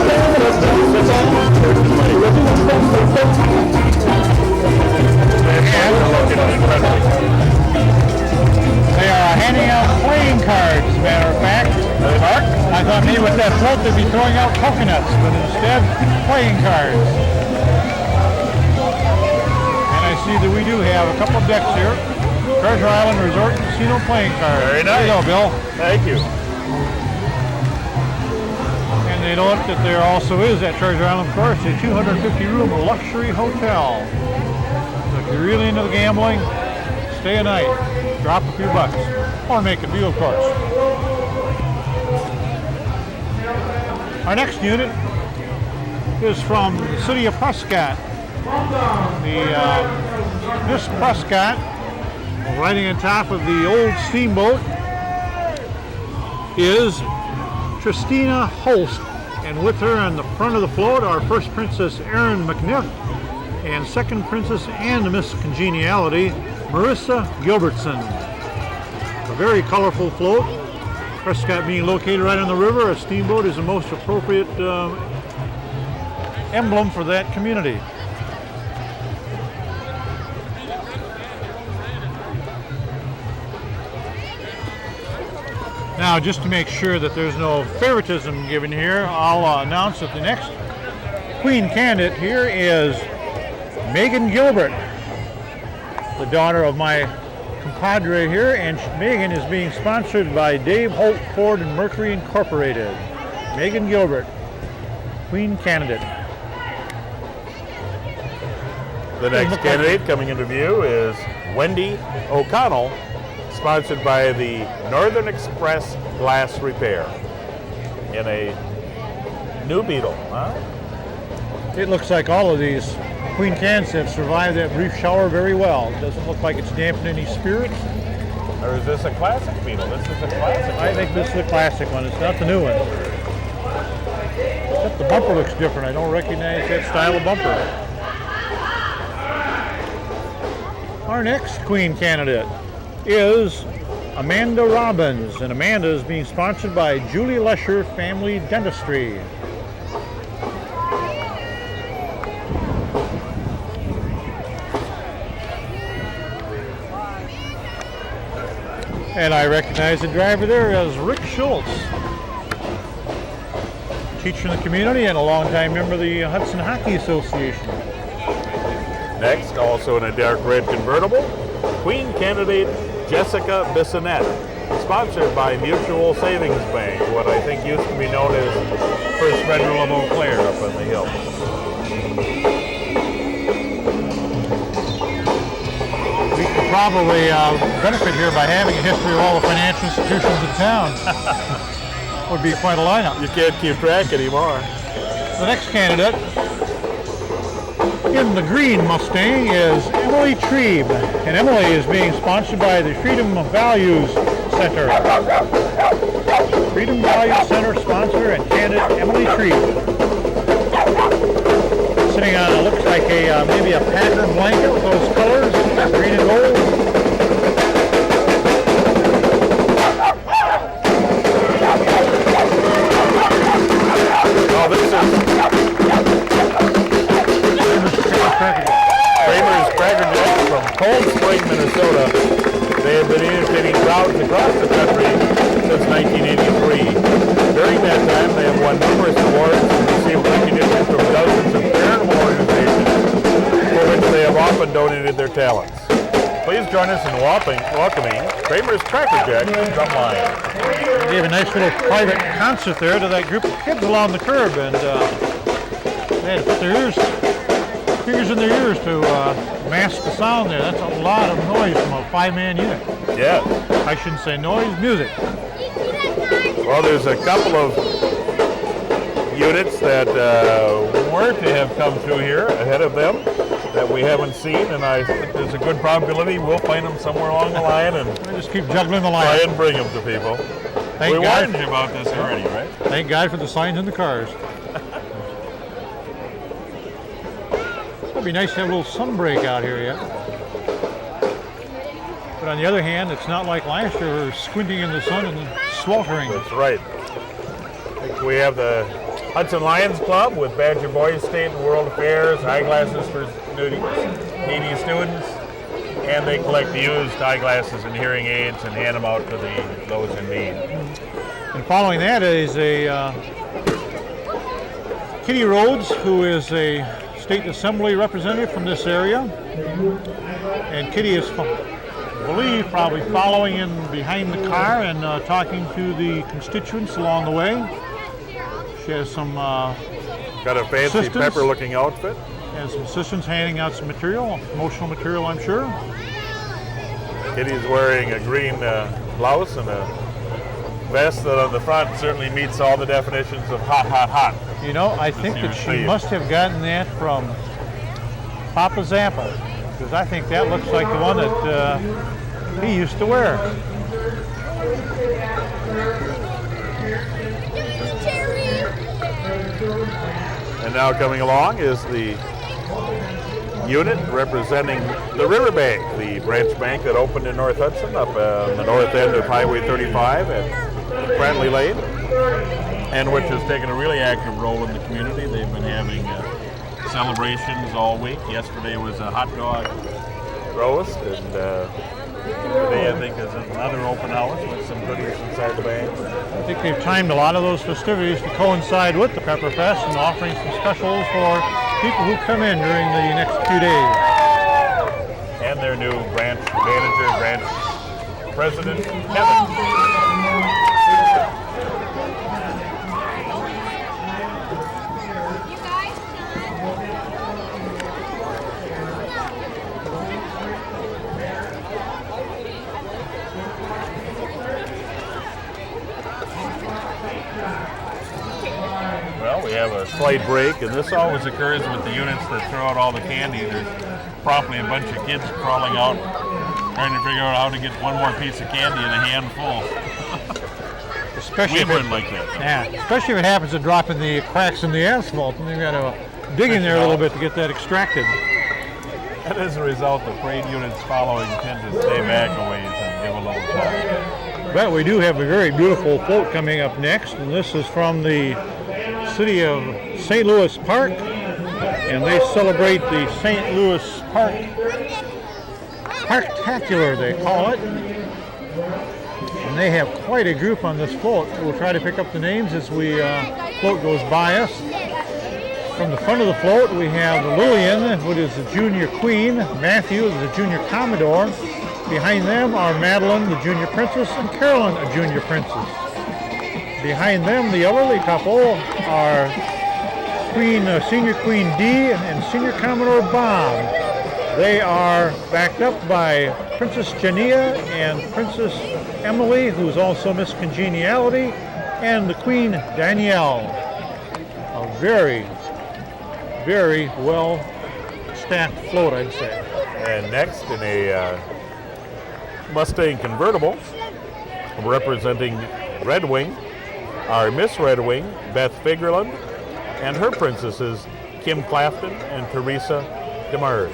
They are handing out playing cards, as a matter of fact. I thought maybe with that float they'd be throwing out coconuts, but instead, playing cards. And I see that we do have a couple of decks here. Treasure Island Resort and Casino playing cards. Very nice. There you go, Bill. Thank you. And they note that there also is at Treasure Island, of course, a 250-room luxury hotel. So if you're really into the gambling, stay a night, drop a few bucks, or make a deal, of course. Our next unit is from the city of Prescott. The Miss Prescott, riding on top of the old steamboat, is Tristina Holst. And with her on the front of the float are First Princess Erin McNiff and Second Princess and Miss Congeniality, Marissa Gilbertson. A very colorful float. Prescott being located right on the river, a steamboat is the most appropriate emblem for that community. Now, just to make sure that there's no favoritism given here, I'll announce that the next Queen candidate here is Megan Gilbert, the daughter of my compadre here, and Megan is being sponsored by Dave Holt Ford and Mercury Incorporated. Megan Gilbert, Queen candidate. The next candidate coming into view is Wendy O'Connell, sponsored by the Northern Express Glass Repair in a new Beetle. Huh? It looks like all of these Queen cans have survived that brief shower very well. It doesn't look like it's dampened any spirits. Or is this a classic Beetle? This is a classic. I think this is a classic one. It's not the new one. Except the bumper looks different. I don't recognize that style of bumper. Our next Queen candidate is Amanda Robbins, and Amanda is being sponsored by Julie Lesher Family Dentistry. And I recognize the driver there as Rick Schultz, teacher in the community and a longtime member of the Hudson Hockey Association. Next, also in a dark red convertible, Queen candidate Jessica Bissonette, sponsored by Mutual Savings Bank, what I think used to be known as First Federal of Eau Claire up on the hill. We could probably benefit here by having a history of all the financial institutions in town. Would be quite a lineup. You can't keep track anymore. The next candidate in the green Mustang is Emily Trebe, and Emily is being sponsored by the Freedom Values Center. Freedom Values Center sponsor and candidate Emily Trebe. Sitting on, looks like a maybe a pattern blanket with those colors, green and gold. Oh, this is Kramer's Cracker Jacks from Cold Spring, Minnesota. They have been entertaining crowds across the country since 1983. During that time, they have won numerous awards and received recognition from dozens of charitable organizations for which they have often donated their talents. Please join us in welcoming Kramer's Cracker Jacks to Drumline. They gave a nice little private concert there to that group of kids along the curb, and they had to put their fingers in their ears to mask the sound there. That's a lot of noise from a 5-man unit. Yeah. I shouldn't say noise, music. Well, there's a couple of units that were to have come through here ahead of them that we haven't seen, and I think there's a good probability we'll find them somewhere along the line and We just keep juggling the try line. and bring them to people. Thank We God. warned you about this already, right? Thank God for the signs in the cars. It'd be nice to have a little sun break out here yet. But on the other hand, it's not like last year we were squinting in the sun and sweltering. That's right. I think we have the Hudson Lions Club with Badger Boys State and World Affairs, eyeglasses for needy students, and they collect used eyeglasses and hearing aids and hand them out to those in need. And following that is a Kitty Rhodes, who is a state assembly representative from this area. And Kitty is, I believe, probably following in behind the car and talking to the constituents along the way. She has some Got a fancy assistants. pepper-looking outfit. And some assistants handing out some material, promotional material, I'm sure. Kitty's wearing a green blouse and a vest that on the front certainly meets all the definitions of hot, hot, hot. You know, I think that she must have gotten that from Papa Zappa. because I think that looks like the one that he used to wear. And now coming along is the unit representing the Riverbank, the branch bank that opened in North Hudson up on the north end of Highway 35 at Brantley Lane, and which has taken a really active role in the community. They've been having celebrations all week. Yesterday was a hot dog roast, and today I think is another open house with some goodies inside the bank. I think they've timed a lot of those festivities to coincide with the Pepper Fest and offering some specials for people who come in during the next few days. And their new branch manager, branch president, Kevin. Well, we have a slight break, and this always occurs with the units that throw out all the candy. There's probably a bunch of kids crawling out, trying to figure out how to get one more piece of candy in a handful. Especially we wouldn't like that. Yeah, especially if it happens to drop in the cracks in the asphalt, and you've got to dig in there a little bit to get that extracted. And as a result, the parade units following tend to stay back a ways and give a little time. But we do have a very beautiful float coming up next, and this is from the city of St. Louis Park, and they celebrate the St. Louis Park Parktacular, they call it. And they have quite a group on this float. We'll try to pick up the names as we float goes by us. From the front of the float, we have Lillian, who is the junior queen, Matthew is the junior commodore. Behind them are Madeline, the junior princess, and Carolyn, a junior princess. Behind them, the elderly couple are Senior Queen Dee and Senior Commodore Bob. They are backed up by Princess Jania and Princess Emily, who's also Miss Congeniality, and the Queen Danielle. A very, very well staffed float, I'd say. And next, in a Mustang convertible, representing Red Wing, our Miss Red Wing, Beth Fagerlund, and her princesses, Kim Clafton and Teresa Demers.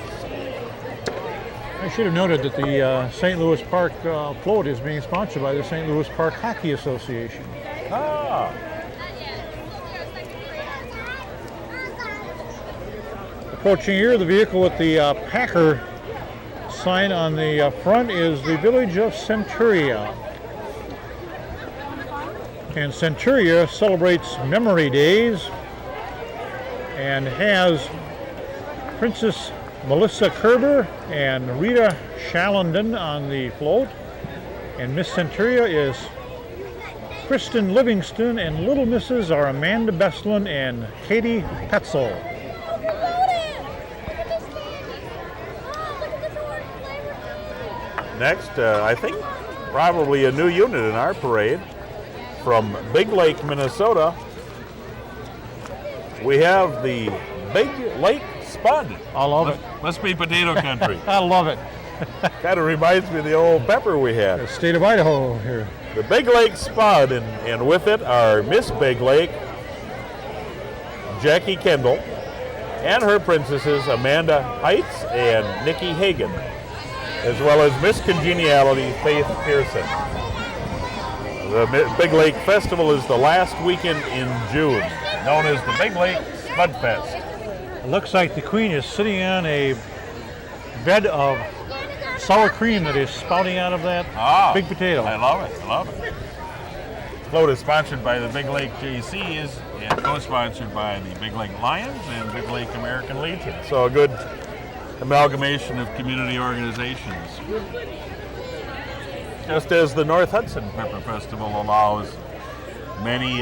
I should have noted that the St. Louis Park float is being sponsored by the St. Louis Park Hockey Association. Ah. Approaching here, the vehicle with the Packer sign on the front is the village of Centuria. And Centuria celebrates Memory Days and has Princess Melissa Kerber and Rita Shallenden on the float. And Miss Centuria is Kristen Livingston, and Little Misses are Amanda Beslin and Katie Petzel. Next, I think probably a new unit in our parade. From Big Lake, Minnesota, we have the Big Lake Spud. I love it. Must be potato country. I love it. Kind of reminds me of the old pepper we had. The state of Idaho here. The Big Lake Spud, and with it are Miss Big Lake, Jackie Kendall, and her princesses Amanda Heitz and Nikki Hagan, as well as Miss Congeniality, Faith Pearson. The Big Lake Festival is the last weekend in June, known as the Big Lake Spud Fest. It looks like the queen is sitting on a bed of sour cream that is spouting out of that big potato. I love it. I love it. Float is sponsored by the Big Lake JCs and co-sponsored by the Big Lake Lions and Big Lake American Legion. So a good amalgamation of community organizations. Just as the North Hudson Pepper Festival allows many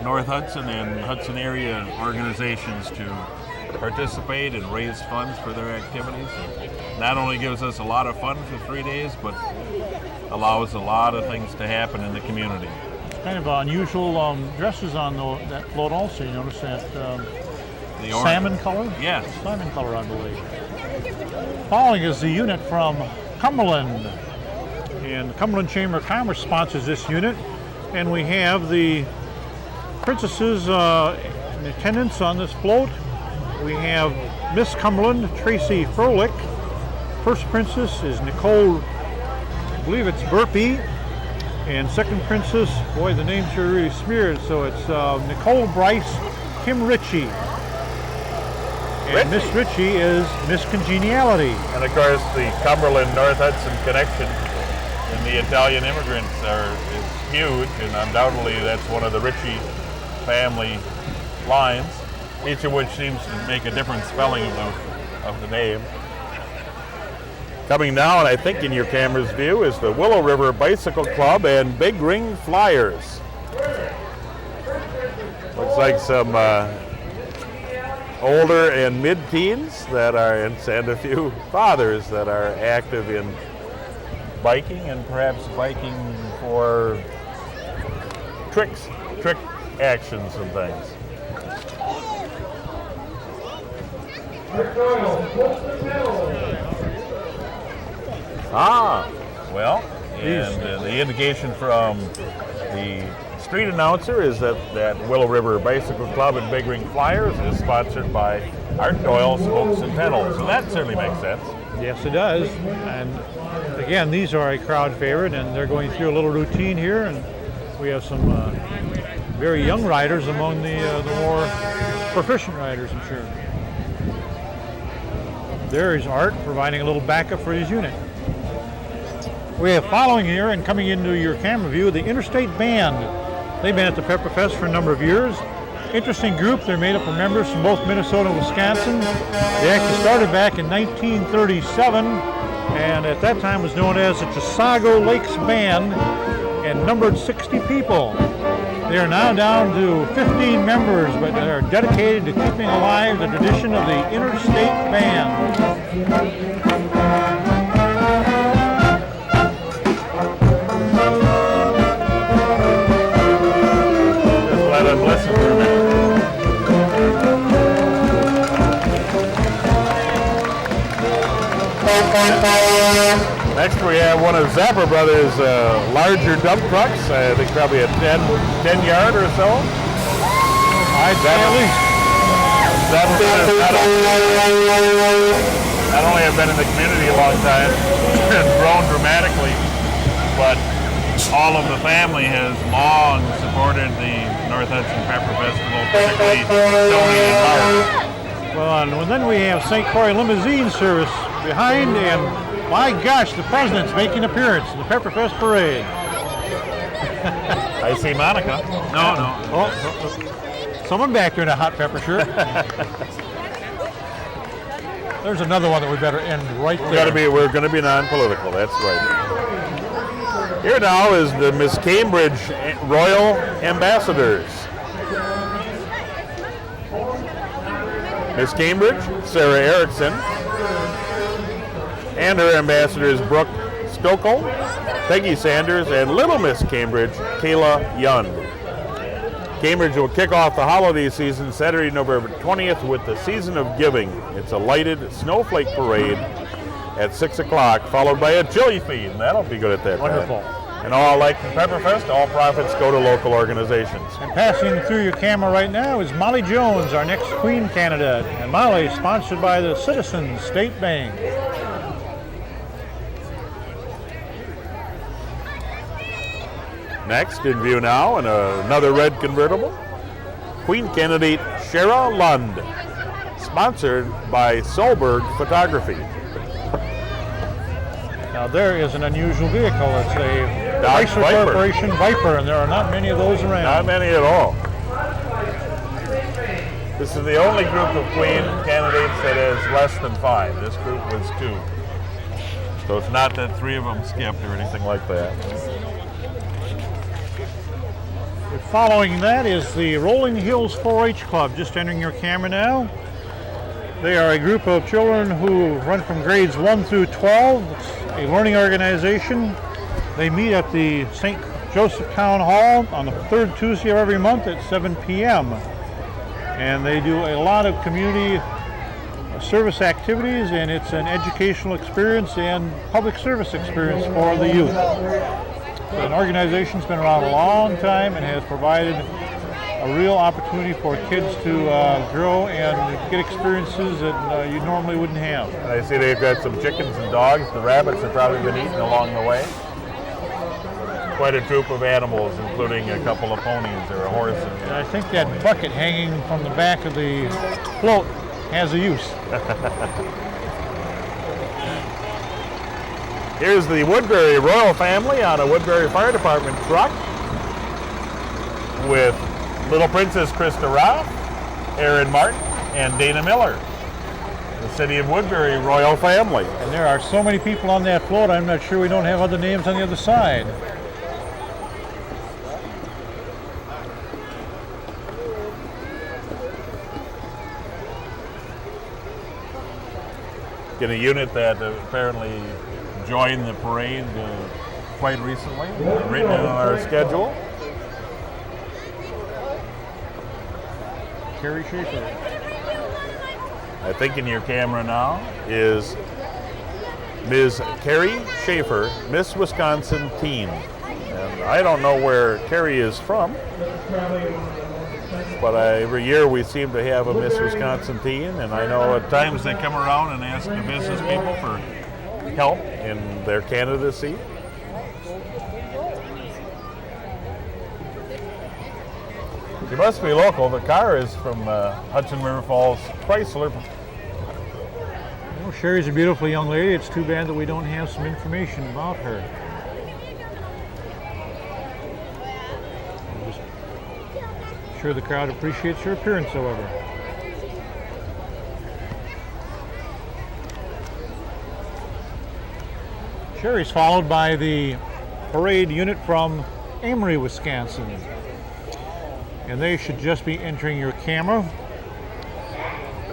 North Hudson and Hudson area organizations to participate and raise funds for their activities. It not only gives us a lot of fun for 3 days, but allows a lot of things to happen in the community. Kind of unusual dresses on that float also. You notice that The orange. salmon color? Yes. Salmon color, I believe. Following is the unit from Cumberland. And Cumberland Chamber of Commerce sponsors this unit. And we have the princesses in attendance on this float. We have Miss Cumberland, Tracy Froelich. First princess is Nicole, I believe it's Burpee. And second princess, boy, the names are really smeared, so it's Nicole Bryce, Kim Ritchie. And Miss Ritchie is Miss Congeniality. And of course, the Cumberland North Hudson connection and the Italian immigrants is huge, and undoubtedly that's one of the Ritchie family lines, each of which seems to make a different spelling of the name. Coming now, and I think in your camera's view, is the Willow River Bicycle Club and Big Ring Flyers. Looks like some older and mid-teens that are, and a few fathers that are active in biking, and perhaps biking for trick actions and things. Well, and the indication from the street announcer is that Willow River Bicycle Club and Big Ring Flyers is sponsored by Art Doyle Smokes and Kennels, so that certainly makes sense. Yes, it does. And again, these are a crowd favorite, and they're going through a little routine here, and we have some very young riders among the more proficient riders, I'm sure. There is Art providing a little backup for his unit. We have following here and coming into your camera view, the Interstate Band. They've been at the Pepperfest for a number of years. Interesting group. They're made up of members from both Minnesota and Wisconsin. They actually started back in 1937, and at that time was known as the Chisago Lakes Band, and numbered 60 people. They are now down to 15 members, but they are dedicated to keeping alive the tradition of the Interstate Band. Listen for a minute. Next we have one of Zappa Brothers' larger dump trucks. I think probably a 10 yard or so. I'd say at least. Zappa Brothers not only have been in the community a long time and grown dramatically, but all of the family has long supported the North Hudson Pepper Festival, particularly Tony and Mark. Well, and then we have St. Croix limousine service behind, and my gosh, the president's making an appearance in the Pepperfest parade. I see Monica. No. Oh, someone back there in a hot pepper shirt. There's another one that we better end right there. We're going to be non-political. That's right. Here now is the Miss Cambridge Royal Ambassadors. Miss Cambridge, Sarah Erickson, and her ambassadors Brooke Stokel, Peggy Sanders, and Little Miss Cambridge, Kayla Young. Cambridge will kick off the holiday season Saturday, November 20th with the Season of Giving. It's a lighted snowflake parade at 6 o'clock, followed by a chili feed, and that'll be good at that Wonderful. time. And all like the Pepperfest, all profits go to local organizations. And passing through your camera right now is Molly Jones, our next Queen candidate. And Molly is sponsored by the Citizens State Bank. Next in view now, and another red convertible, Queen candidate Shara Lund, sponsored by Solberg Photography. Now there is an unusual vehicle. It's a Dodge Chrysler Viper. Corporation Viper, and there are not many of those around. Not many at all. This is the only group of Queen candidates that is less than 5. This group was 2. So it's not that 3 of them skipped or anything like that. Following that is the Rolling Hills 4-H Club, just entering your camera now. They are a group of children who run from grades 1 through 12. It's a learning organization. They meet at the St. Joseph Town Hall on the 3rd Tuesday of every month at 7 p.m. and they do a lot of community service activities, and it's an educational experience and public service experience for the youth. So an organization's been around a long time and has provided a real opportunity for kids to grow and get experiences that you normally wouldn't have. I see they've got some chickens and dogs. The rabbits have probably been eaten along the way. Quite a troop of animals, including a couple of ponies or a horse. And I think that bucket hanging from the back of the float has a use. Here's the Woodbury royal family on a Woodbury Fire Department truck with Little Princess Krista Ralph, Aaron Martin, and Dana Miller. The City of Woodbury royal family. And there are so many people on that float, I'm not sure we don't have other names on the other side. In a unit that apparently joined the parade quite recently, written in on our schedule. Carrie Schaefer. I think in your camera now is Ms. Carrie Schaefer, Miss Wisconsin Teen. And I don't know where Carrie is from, but every year we seem to have a Miss Wisconsin Teen, and I know at times they come around and ask the business people for help in their candidacy. She must be local. The car is from Hudson River Falls Chrysler. Well, Sherry's a beautiful young lady. It's too bad that we don't have some information about her. I'm sure the crowd appreciates her appearance, however. Sherry's followed by the parade unit from Amory, Wisconsin. And they should just be entering your camera.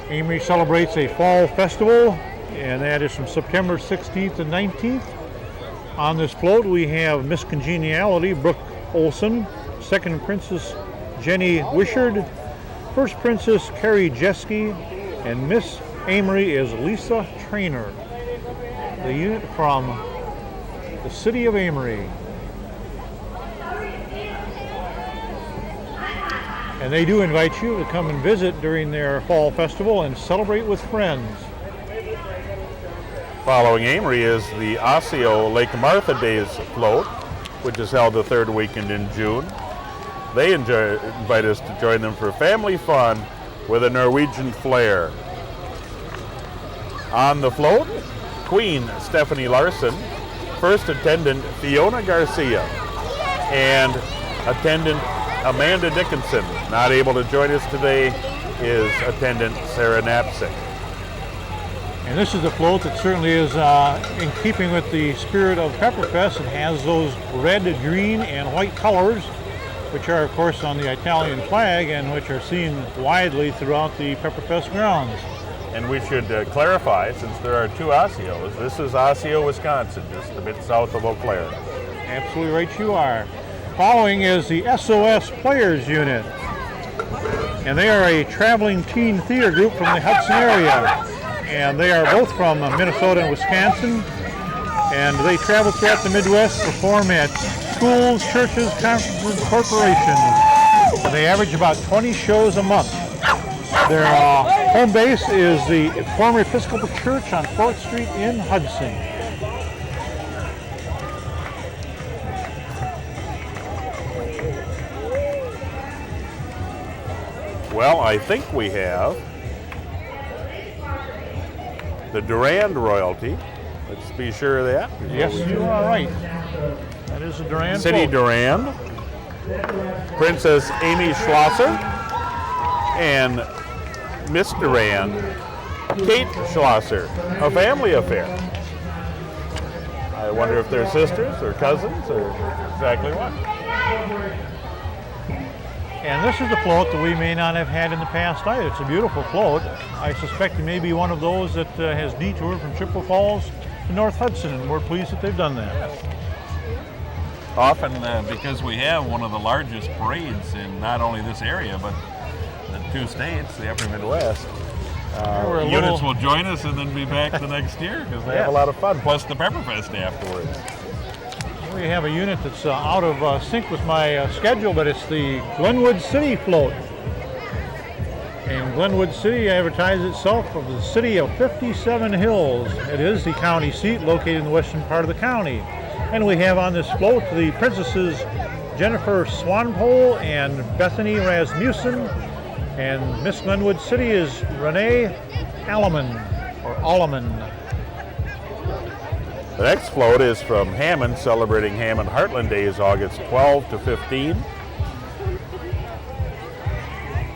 Amory celebrates a fall festival, and that is from September 16th to 19th. On this float we have Miss Congeniality, Brooke Olson, Second Princess Jenny Wishard, First Princess Carrie Jeske, and Miss Amory is Lisa Trainer. The unit from the City of Amory. And they do invite you to come and visit during their fall festival and celebrate with friends. Following Amory is the Osseo Lake Martha Days float, which is held the third weekend in June. They invite us to join them for family fun with a Norwegian flair. On the float, Queen Stephanie Larson, First Attendant Fiona Garcia, and Attendant Amanda Dickinson. Not able to join us today is Attendant Sarah Knapsick. And this is a float that certainly is in keeping with the spirit of Pepperfest. It has those red, green, and white colors, which are, of course, on the Italian flag and which are seen widely throughout the Pepperfest grounds. And we should clarify, since there are two Osceos, this is Osseo, Wisconsin, just a bit south of Eau Claire. Absolutely right you are. Following is the SOS Players Unit. And they are a traveling teen theater group from the Hudson area. And they are both from Minnesota and Wisconsin. And they travel throughout the Midwest, perform at schools, churches, conferences, corporations. And they average about 20 shows a month. Their home base is the former Episcopal Church on 4th Street in Hudson. Well, I think we have the Durand royalty. Let's be sure of that. Yes, you are right. That is the Durand City float. Durand, Princess Amy Schlosser, and Miss Durand, Kate Schlosser, a family affair. I wonder if they're sisters or cousins or exactly what. And this is the float that we may not have had in the past either. It's a beautiful float. I suspect it may be one of those that has detoured from Chippewa Falls to North Hudson, and we're pleased that they've done that. Often because we have one of the largest parades in not only this area, but the 2 states, the upper Midwest. We're a Units little- will join us and then be back the next year because they have a lot of fun, plus the Pepperfest afterwards. We have a unit that's out of sync with my schedule, but it's the Glenwood City float. And Glenwood City advertises itself as the city of 57 hills. It is the county seat located in the western part of the county. And we have on this float the princesses Jennifer Swanpole and Bethany Rasmussen. And Miss Glenwood City is Renee Alleman, or Alleman. The next float is from Hammond, celebrating Hammond Heartland Days, August 12 to 15.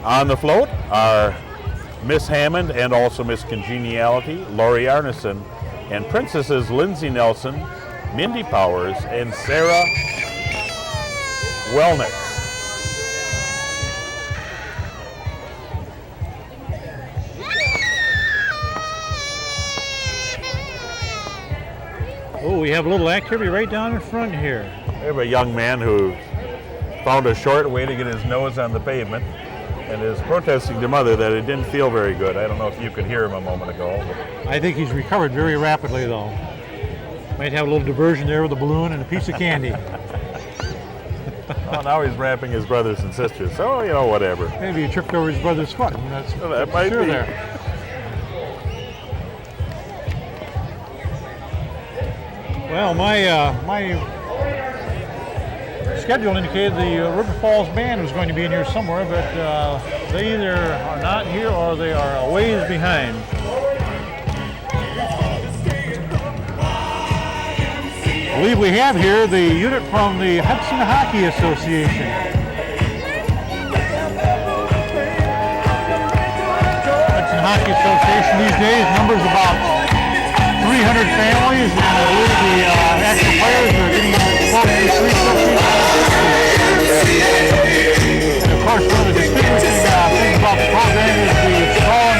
On the float are Miss Hammond and also Miss Congeniality, Lori Arneson, and Princesses Lindsay Nelson, Mindy Powers, and Sarah Welnitz. Oh, we have a little activity right down in front here. We have a young man who found a short way to get his nose on the pavement and is protesting to mother that it didn't feel very good. I don't know if you could hear him a moment ago. I think he's recovered very rapidly, though. Might have a little diversion there with a balloon and a piece of candy. Well, now he's rapping his brothers and sisters, so, you know, whatever. Maybe he tripped over his brother's foot. That's Well, that might sure be. there. Well, my schedule indicated the River Falls Band was going to be in here somewhere, but they either are not here or they are a ways behind. I believe we have here the unit from the Hudson Hockey Association. Hudson Hockey Association these days numbers about 300 families, and I believe the actual players are getting close to 350. And of course, one of the distinguishing things about the program is the strong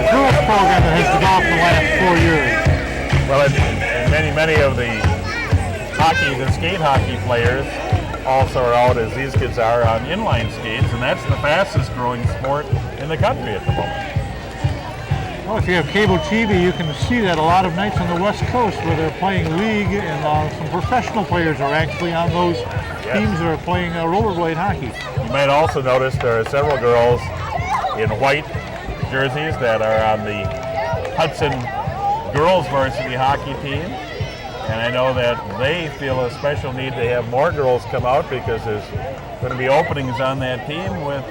girls program that has developed in the last 4 years. Well, and many of the hockey and skate hockey players also are out, as these kids are, on inline skates, and that's the fastest growing sport in the country at the moment. Well, if you have cable TV, you can see that a lot of nights on the West Coast where they're playing league, and some professional players are actually on those teams that are playing rollerblade hockey. You might also notice there are several girls in white jerseys that are on the Hudson girls varsity hockey team, and I know that they feel a special need to have more girls come out because there's going to be openings on that team with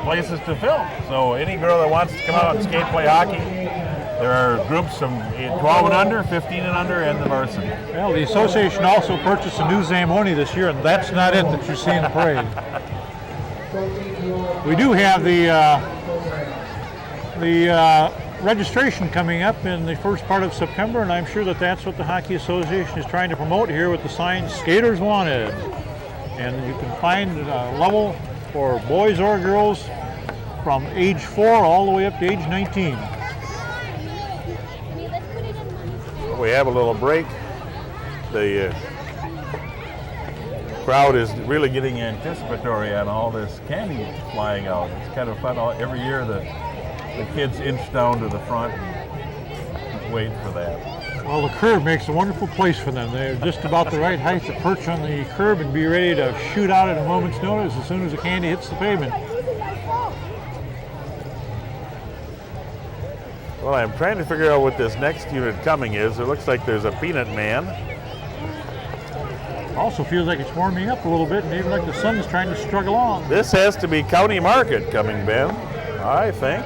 places to fill. So any girl that wants to come out and skate, play hockey, there are groups from 12 and under, 15 and under, and the varsity. Well, the association also purchased a new Zamboni this year, and that's not it that you see in the parade. We do have the registration coming up in the first part of September, and I'm sure that that's what the Hockey Association is trying to promote here with the sign Skaters Wanted. And you can find a level for boys or girls from age 4 all the way up to age 19. We have a little break. The crowd is really getting anticipatory on all this candy flying out. It's kind of fun. Every year the kids inch down to the front and wait for that. Well, the curb makes a wonderful place for them. They're just about the right height to perch on the curb and be ready to shoot out at a moment's notice as soon as the candy hits the pavement. Well, I'm trying to figure out what this next unit coming is. It looks like there's a Peanut Man. Also feels like it's warming up a little bit, and even like the sun is trying to struggle on. This has to be County Market coming, Ben, I think.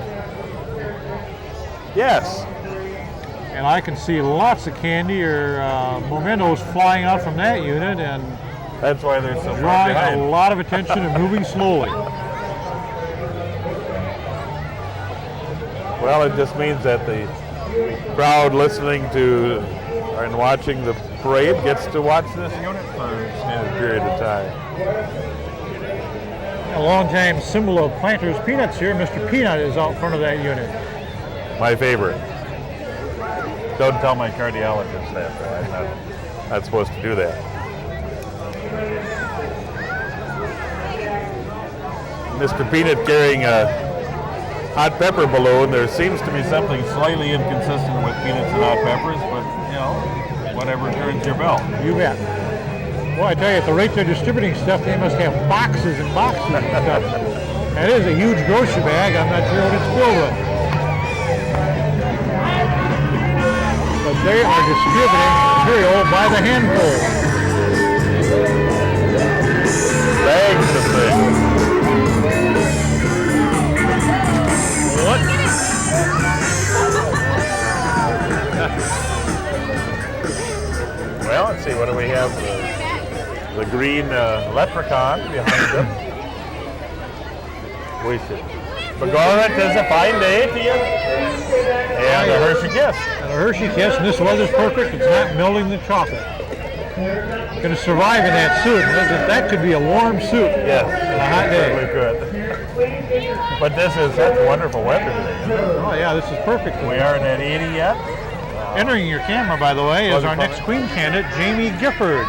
Yes. And I can see lots of candy or mementos flying out from that unit and That's why they're so far drawing behind. a lot of attention and moving slowly. Well, it just means that the crowd listening to and watching the parade gets to watch this unit for an extended period of time. A long-time symbol of Planters Peanuts here, Mr. Peanut is out front of that unit. My favorite. Don't tell my cardiologist that. I'm not supposed to do that. Mr. Peanut carrying a hot pepper balloon. There seems to be something slightly inconsistent with peanuts and hot peppers, but you know, whatever turns your belt. You bet. Well, I tell you, at the rate they're distributing stuff, they must have boxes and boxes of stuff. That is a huge grocery bag. I'm not sure what it's filled with. But they are distributing material by the handful. Bags of things. What? Well, let's see, what do we have? The green leprechaun behind them. We should. Begorra, it is a fine day to you. And a Hershey Kiss. And a Hershey Kiss, and this weather's perfect. It's not melting the chocolate. Going to survive in that suit. That could be a warm suit. Yes, on a hot day. Certainly could. But this is such wonderful weather today. Oh yeah, this is perfect. We aren't at 80 yet. Entering your camera, by the way, is our next Queen candidate, Jamie Gifford.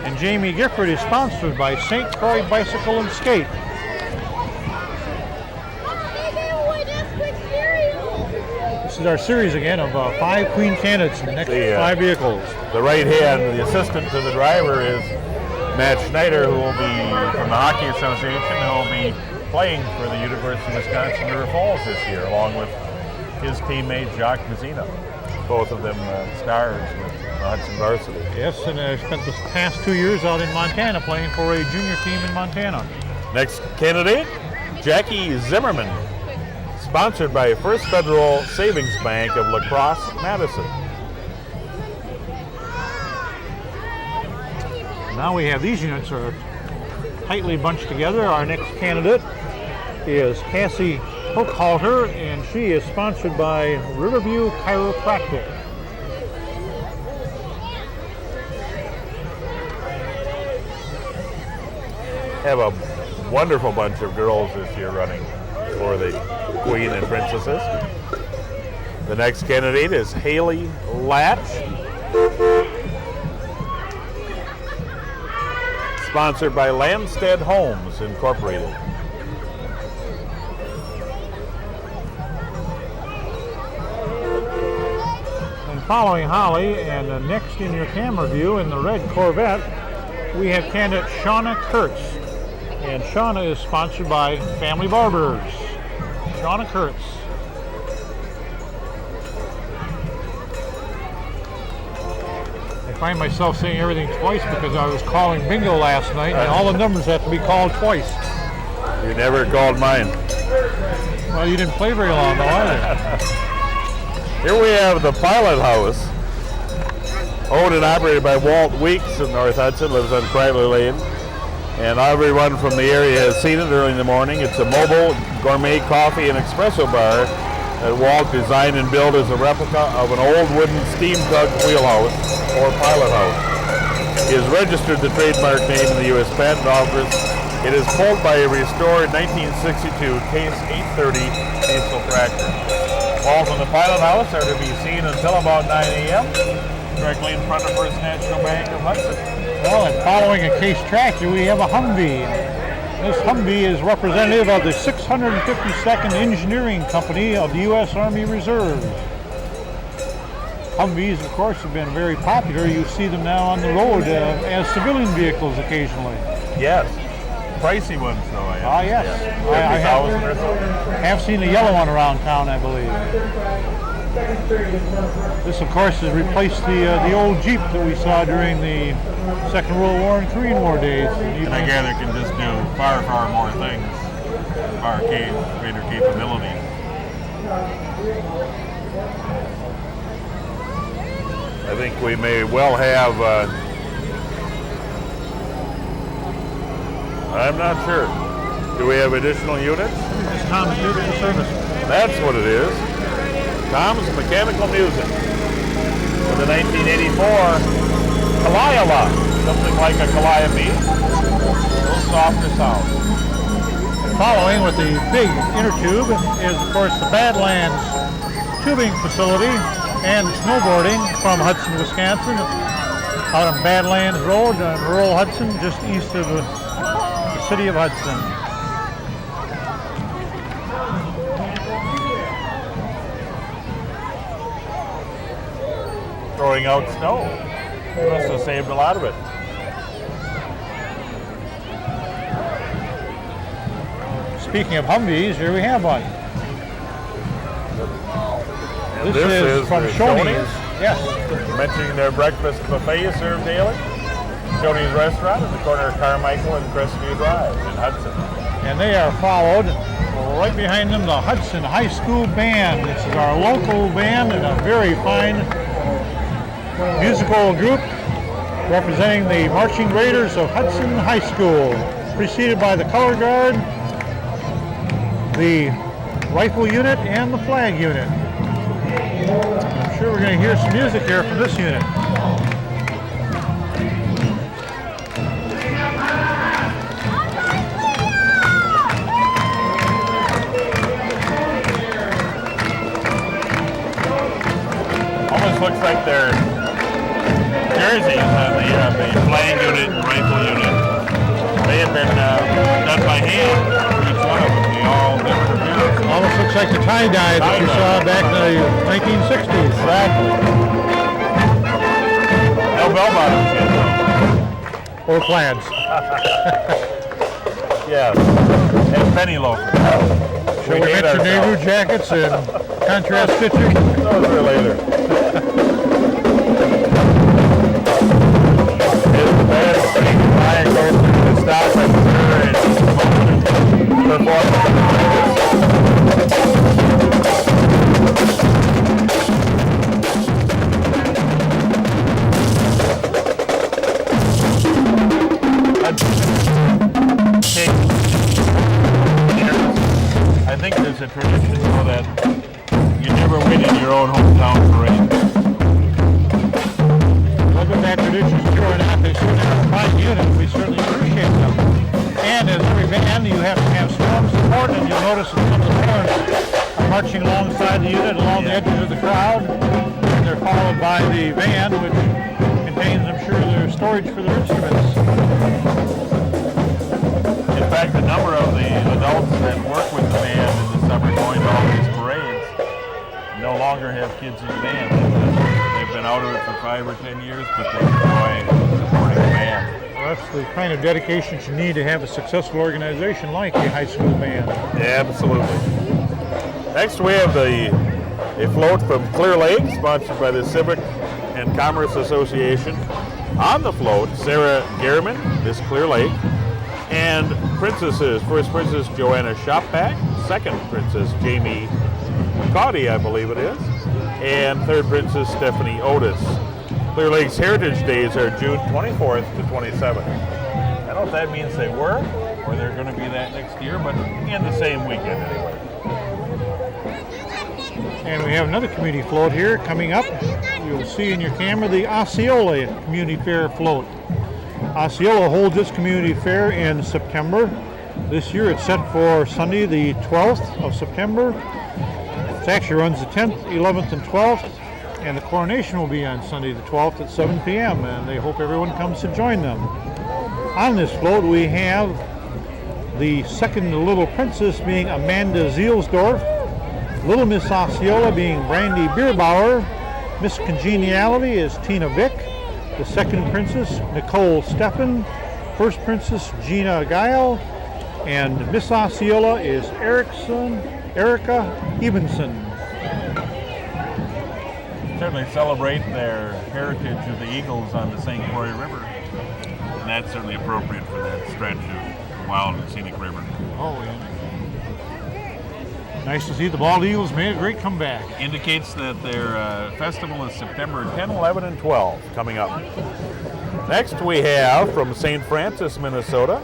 And Jamie Gifford is sponsored by St. Croix Bicycle and Skate. This is our series again of 5 Queen candidates in the next 5 vehicles. The right hand, the assistant to the driver, is Matt Schneider, who will be from the Hockey Association, who will be playing for the University of Wisconsin River Falls this year, along with his teammate Jacques Mazzina. Both of them stars with the Hudson varsity. Yes, and I spent the past 2 years out in Montana playing for a junior team in Montana. Next candidate, Jackie Zimmerman, sponsored by First Federal Savings Bank of La Crosse, Madison. Now we have these units are tightly bunched together. Our next candidate is Cassie Hochhalter, and she is sponsored by Riverview Chiropractic. Have a wonderful bunch of girls this year running for the Queen and Princesses. The next candidate is Haley Latch, sponsored by Landstead Homes Incorporated. And following Holly, and next in your camera view in the red Corvette, we have candidate Shauna Kurtz. And Shauna is sponsored by Family Barbers. Shauna Kurtz. I find myself saying everything twice because I was calling bingo last night, and all the numbers have to be called twice. You never called mine. Well, you didn't play very long, though, either. Here we have the Pilot House, owned and operated by Walt Weeks of North Hudson, lives on Chrysler Lane. And everyone from the area has seen it early in the morning. It's a mobile gourmet coffee and espresso bar that Walt designed and built as a replica of an old wooden steam tug wheelhouse or pilot house. He has registered the trademark name in the U.S. Patent Office. It is pulled by a restored 1962 Case 830 diesel tractor. All from the Pilot House are to be seen until about 9 a.m. directly in front of First National Bank of Hudson. Well, and following a Case tractor, we have a Humvee. This Humvee is representative of the 652nd Engineering Company of the U.S. Army Reserve. Humvees, of course, have been very popular. You see them now on the road as civilian vehicles occasionally. Yes. Pricey ones, though. Yes. I have seen a yellow one around town, I believe. This, of course, has replaced the old Jeep that we saw during the Second World War and Korean War days. And I gather it can just do far, far more things, far greater capability. I think we may well have, I'm not sure. Do we have additional units? It's Tom's Musical Service. That's what it is. Tom's Mechanical Music. For the 1984 Calliope. Something like a Calliope. A little softer sound. Following with the big inner tube is, of course, the Badlands Tubing Facility and snowboarding from Hudson, Wisconsin, out on Badlands Road in rural Hudson, just east of the city of Hudson. throwing out snow. They must have saved a lot of it. Speaking of Humvees, here we have one. And This is from the Shoney's. Yes. Mentioning their breakfast buffet served daily. Shoney's restaurant at the corner of Carmichael and Crestview Drive in Hudson. And they are followed right behind them, the Hudson High School Band. This is our local band and a very fine musical group representing the Marching Raiders of Hudson High School, preceded by the Color Guard, the Rifle Unit, and the Flag Unit. I'm sure we're going to hear some music here from this unit. Almost looks like their jerseys on the Flag Unit and Rifle Unit. They have been done by hand for each one of them. They all different appearance. Almost looks like the tie-dye that you saw back in the 1960s. Exactly. No bell bottoms yet, though. Or plaids. Yes. And penny loafers. Shall we mention Nehru jackets and contrast stitching? Those are later. Is the band saying goodbye and goes to the stop and perform? I think there's a tradition so that you never win in your own hometown parade. Look at that tradition growing out. They certainly are a fine unit. We certainly appreciate them. And as every band, you have to have strong support, and you'll notice that some of the parents are marching alongside the unit, along the edges of the crowd. And they're followed by the van, which contains, I'm sure, their storage for their instruments. In fact, a number of the adults that work with the band in the summer going to all these parades no longer have kids in the band. They've been out of it for 5 or 10 years, but they enjoy supporting the band. Well, that's the kind of dedication you need to have a successful organization like the high school band. Yeah, absolutely. Next, we have a float from Clear Lake, sponsored by the Civic and Commerce Association. On the float, Sarah Gehrman, Miss Clear Lake, and princesses. First Princess Joanna Shopback, second Princess Jamie McCaughty, I believe it is, and third Princess Stephanie Otis. Clear Lake's Heritage Days are June 24th to 27th. I don't know if that means they were, or they're going to be that next year, but in the same weekend anyway. And we have another community float here coming up. You'll see in your camera the Osceola Community Fair float. Osceola holds its community fair in September. This year it's set for Sunday the 12th of September. It actually runs the 10th, 11th, and 12th. And the coronation will be on Sunday the 12th at 7 p.m. And they hope everyone comes to join them. On this float we have the second Little Princess being Amanda Zielsdorf, Little Miss Osceola being Brandy Bierbauer, Miss Congeniality is Tina Vick, the second princess, Nicole Steffen, first princess, Gina Geil, and Miss Osceola is Erica Ebenson. Certainly celebrate their heritage of the Eagles on the St. Croix River. And that's certainly appropriate for that stretch of wild and scenic river. Oh, yeah. Nice to see the Bald Eagles made a great comeback. Indicates that their festival is September 10, 11, and 12 coming up. Next we have from St. Francis, Minnesota,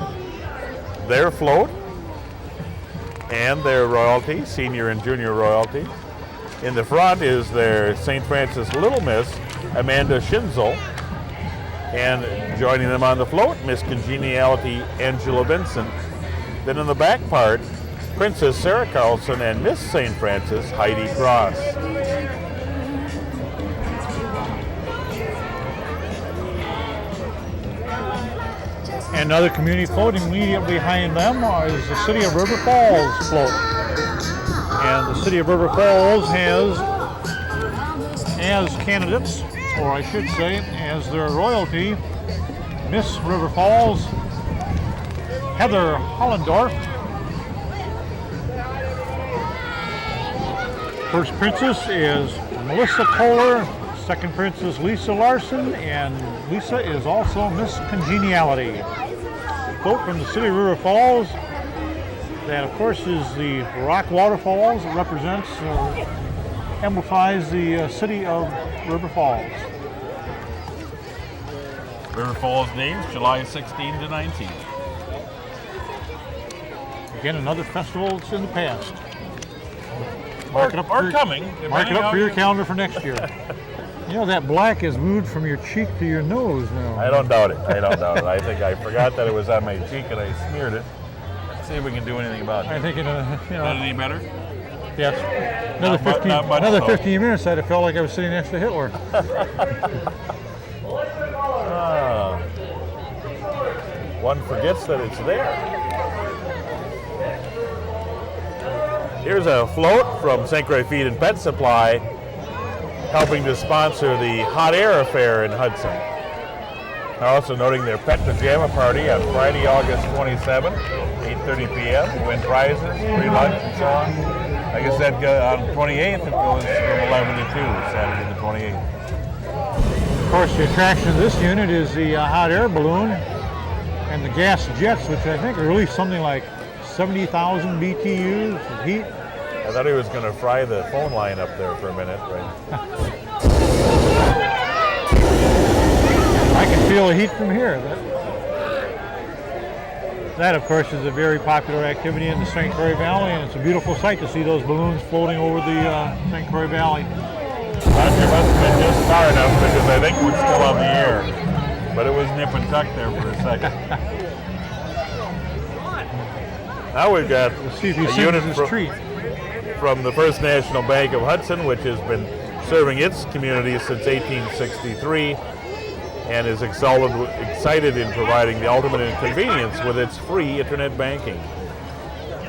their float and their royalty, senior and junior royalty. In the front is their St. Francis Little Miss, Amanda Schinzel, and joining them on the float, Miss Congeniality, Angela Vincent. Then in the back part, Princess Sarah Carlson and Miss St. Francis, Heidi Cross. And another community float immediately behind them is the City of River Falls float. And the City of River Falls has, as candidates, or I should say, as their royalty, Miss River Falls, Heather Hollendorf. First princess is Melissa Kohler, second princess Lisa Larson, and Lisa is also Miss Congeniality. Quote from the city of River Falls. That, of course, is the rock waterfalls. It represents, amplifies the city of River Falls. River Falls Days, July 16 to 19. Again, another festival that's in the past. Or coming. Mark it up for your calendar for next year. You know, that black has moved from your cheek to your nose now. I don't doubt it. I think I forgot that it was on my cheek and I smeared it. Let's see if we can do anything about it. I think, Not any better? yes. Another Not much, 15 minutes, I'd have felt like I was sitting next to Hitler. One forgets that it's there. Here's a float from St. Croix Feed and Pet Supply, helping to sponsor the Hot Air Affair in Hudson. Also noting their Pet Pajama Party on Friday, August 27th, 8:30 p.m. Win prizes, free lunch, and so on. Like I said, on the 28th, it goes from 11 to 2, Saturday the 28th. Of course, the attraction of this unit is the hot air balloon and the gas jets, which I think release something like 70,000 BTUs of heat. I thought he was going to fry the phone line up there for a minute, right? I can feel the heat from here. That, of course, is a very popular activity in the St. Croix Valley, and it's a beautiful sight to see those balloons floating over the St. Croix Valley. Roger must have been just far enough because I think we're still on the air. But it was nip and tuck there for a second. Now we've got See if he a sings unit his treat. from the First National Bank of Hudson, which has been serving its community since 1863 and is excited in providing the ultimate inconvenience with its free internet banking.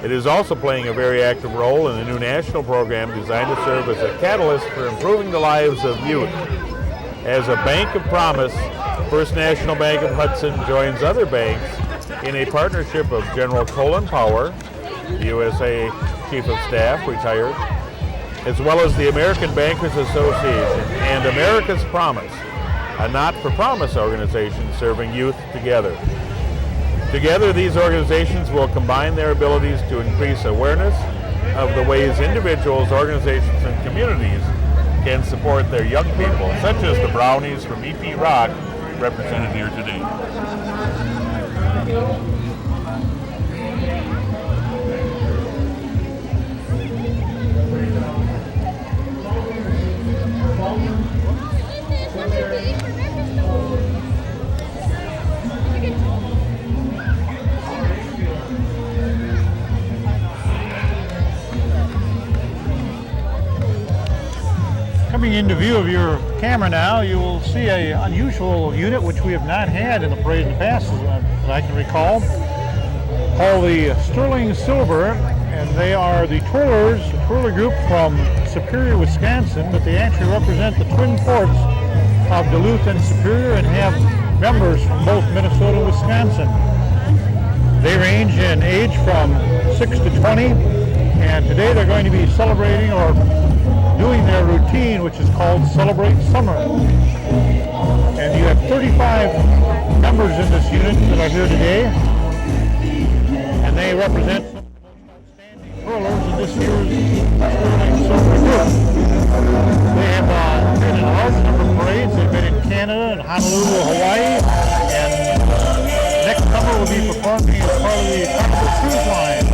It is also playing a very active role in a new national program designed to serve as a catalyst for improving the lives of youth. As a bank of promise, First National Bank of Hudson joins other banks in a partnership of General Colin Powell, the USA Chief of Staff, retired, as well as the American Bankers Association and America's Promise, a not-for-promise organization serving youth together. Together, these organizations will combine their abilities to increase awareness of the ways individuals, organizations, and communities can support their young people, such as the Brownies from EP Rock, represented here today. Coming into view of your camera now, you will see an unusual unit which we have not had in the parade in the past, that I can recall, called the Sterling Silver, and they are the twirlers, a twirler group from Superior, Wisconsin, but they actually represent the twin ports of Duluth and Superior and have members from both Minnesota and Wisconsin. They range in age from 6 to 20, and today they're going to be celebrating or doing their routine, which is called Celebrate Summer. And you have 35 members in this unit that are here today, and they represent some of the most outstanding twirlers in this year's Sterling Silver group. They have been in a large number of parades. They've been in Canada and Honolulu, Hawaii, and next summer will be performing as part of the Carnival Cruise Line.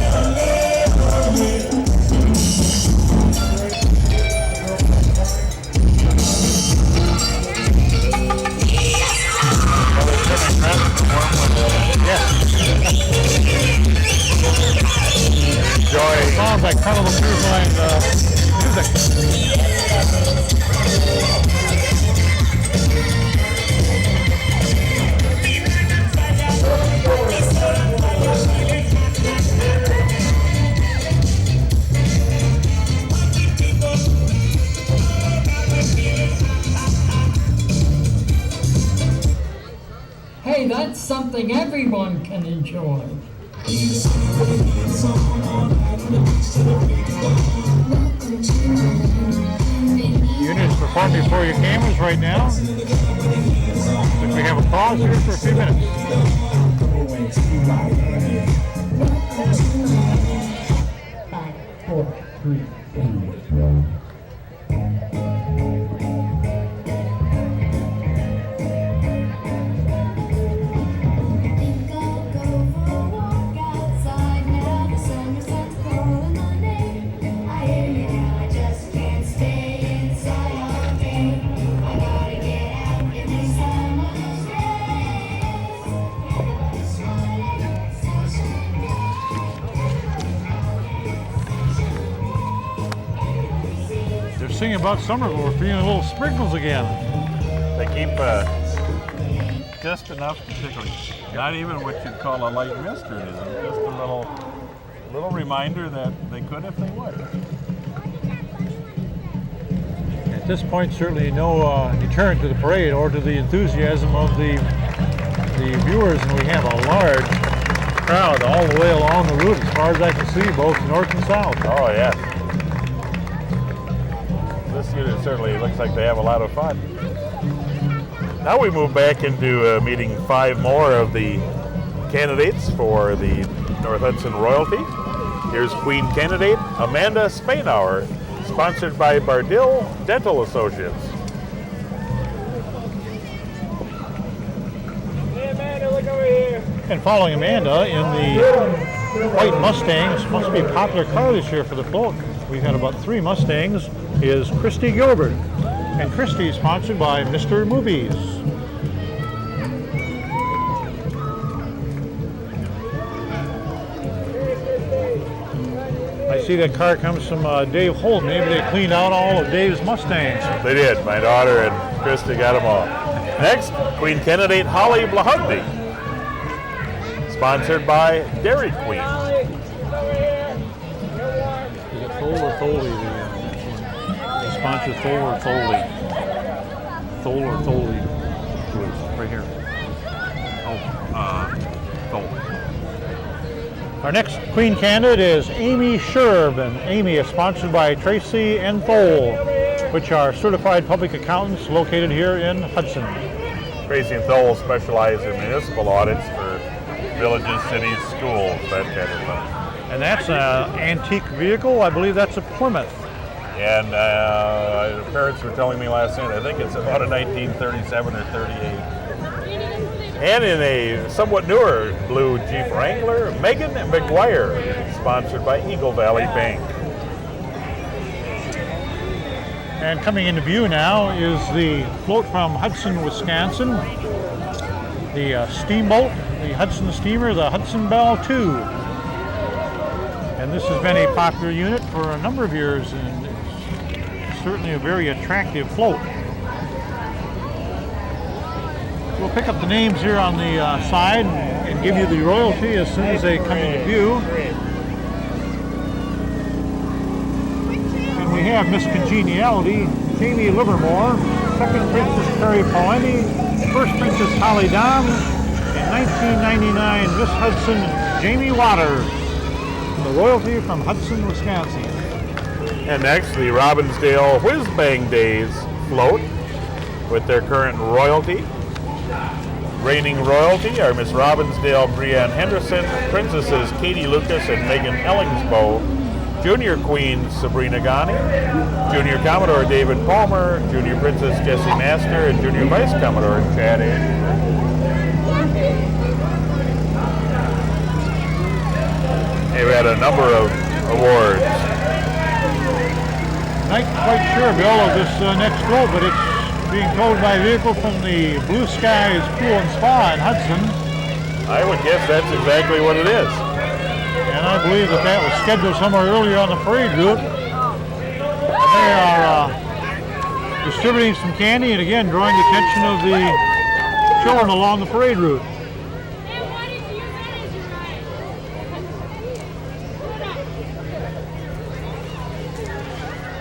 Enjoy. Sounds like Carnival Cruise Line music. something everyone can enjoy. Units performing before your cameras right now. If we have a pause here for a few minutes. 5, 4, 3, 2. They're singing about summer, but we're feeling little sprinkles again. They keep just enough to tickle you. Not even what you'd call a light mist or anything. Just a little reminder that they could if they would. At this point, certainly no deterrent to the parade or to the enthusiasm of the viewers, and we have a large crowd all the way along the route as far as I can see, both north and south. Oh, yes. This unit certainly looks like they have a lot of fun. Now we move back into meeting 5 more of the candidates for the North Hudson Royalty. Here's Queen candidate Amanda Spainauer, sponsored by Bardill Dental Associates. Hey, Amanda, look over here. And following Amanda in the white Mustang, this must be a popular car this year for the float. We've had about 3 Mustangs, is Christy Gilbert. And Christy is sponsored by Mr. Movies. I see that car comes from Dave Holt. Maybe they cleaned out all of Dave's Mustangs. They did. My daughter and Christy got them all. Next, Queen candidate Holly Blahugney, sponsored by Dairy Queen. Holly, over here. You're warm. Is it Thole or Foley? The sponsor Thole or Foley? Thole or Foley? Right here. Thole. Our next Queen candidate is Amy Sherb, and Amy is sponsored by Tracy and Thole, which are certified public accountants located here in Hudson. Tracy and Thole specialize in municipal audits for villages, cities, schools, that kind of stuff. And that's an antique vehicle. I believe that's a Plymouth. And parents were telling me last night, I think it's about a 1937 or 38. And in a somewhat newer blue Jeep Wrangler, Megan McGuire, sponsored by Eagle Valley Bank. And coming into view now is the float from Hudson, Wisconsin, the steamboat, the Hudson steamer, the Hudson Belle II. And this has been a popular unit for a number of years, and it's certainly a very attractive float. We'll pick up the names here on the side and give you the royalty as soon as they come into view. And we have Miss Congeniality, Jamie Livermore, second Princess Perry Paulini, first Princess Holly Dom, and 1999 Miss Hudson Jamie Waters. The royalty from Hudson, Wisconsin. And next, the Robbinsdale Whiz Bang Days float with their current royalty. Reigning royalty are Miss Robbinsdale Brianne Henderson, Princesses Katie Lucas and Megan Ellingsbow, Junior Queen Sabrina Ghani, Junior Commodore David Palmer, Junior Princess Jessie Master, and Junior Vice Commodore Chad Asher. They've had a number of awards. Not quite sure, Bill, of this next float, but it's being towed by a vehicle from the Blue Skies Pool and Spa in Hudson. I would guess that's exactly what it is. And I believe that was scheduled somewhere earlier on the parade route. They are distributing some candy and again drawing the attention of the children along the parade route.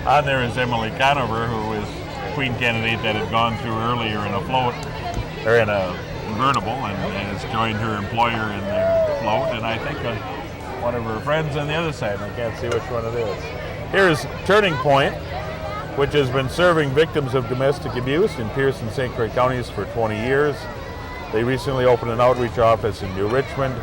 On there is Emily Conover, who is Queen candidate that had gone through earlier in a float, or in a convertible and has joined her employer in their float, and I think one of her friends on the other side. I can't see which one it is. Here's Turning Point, which has been serving victims of domestic abuse in Pierce and St. Croix counties for 20 years. They recently opened an outreach office in New Richmond.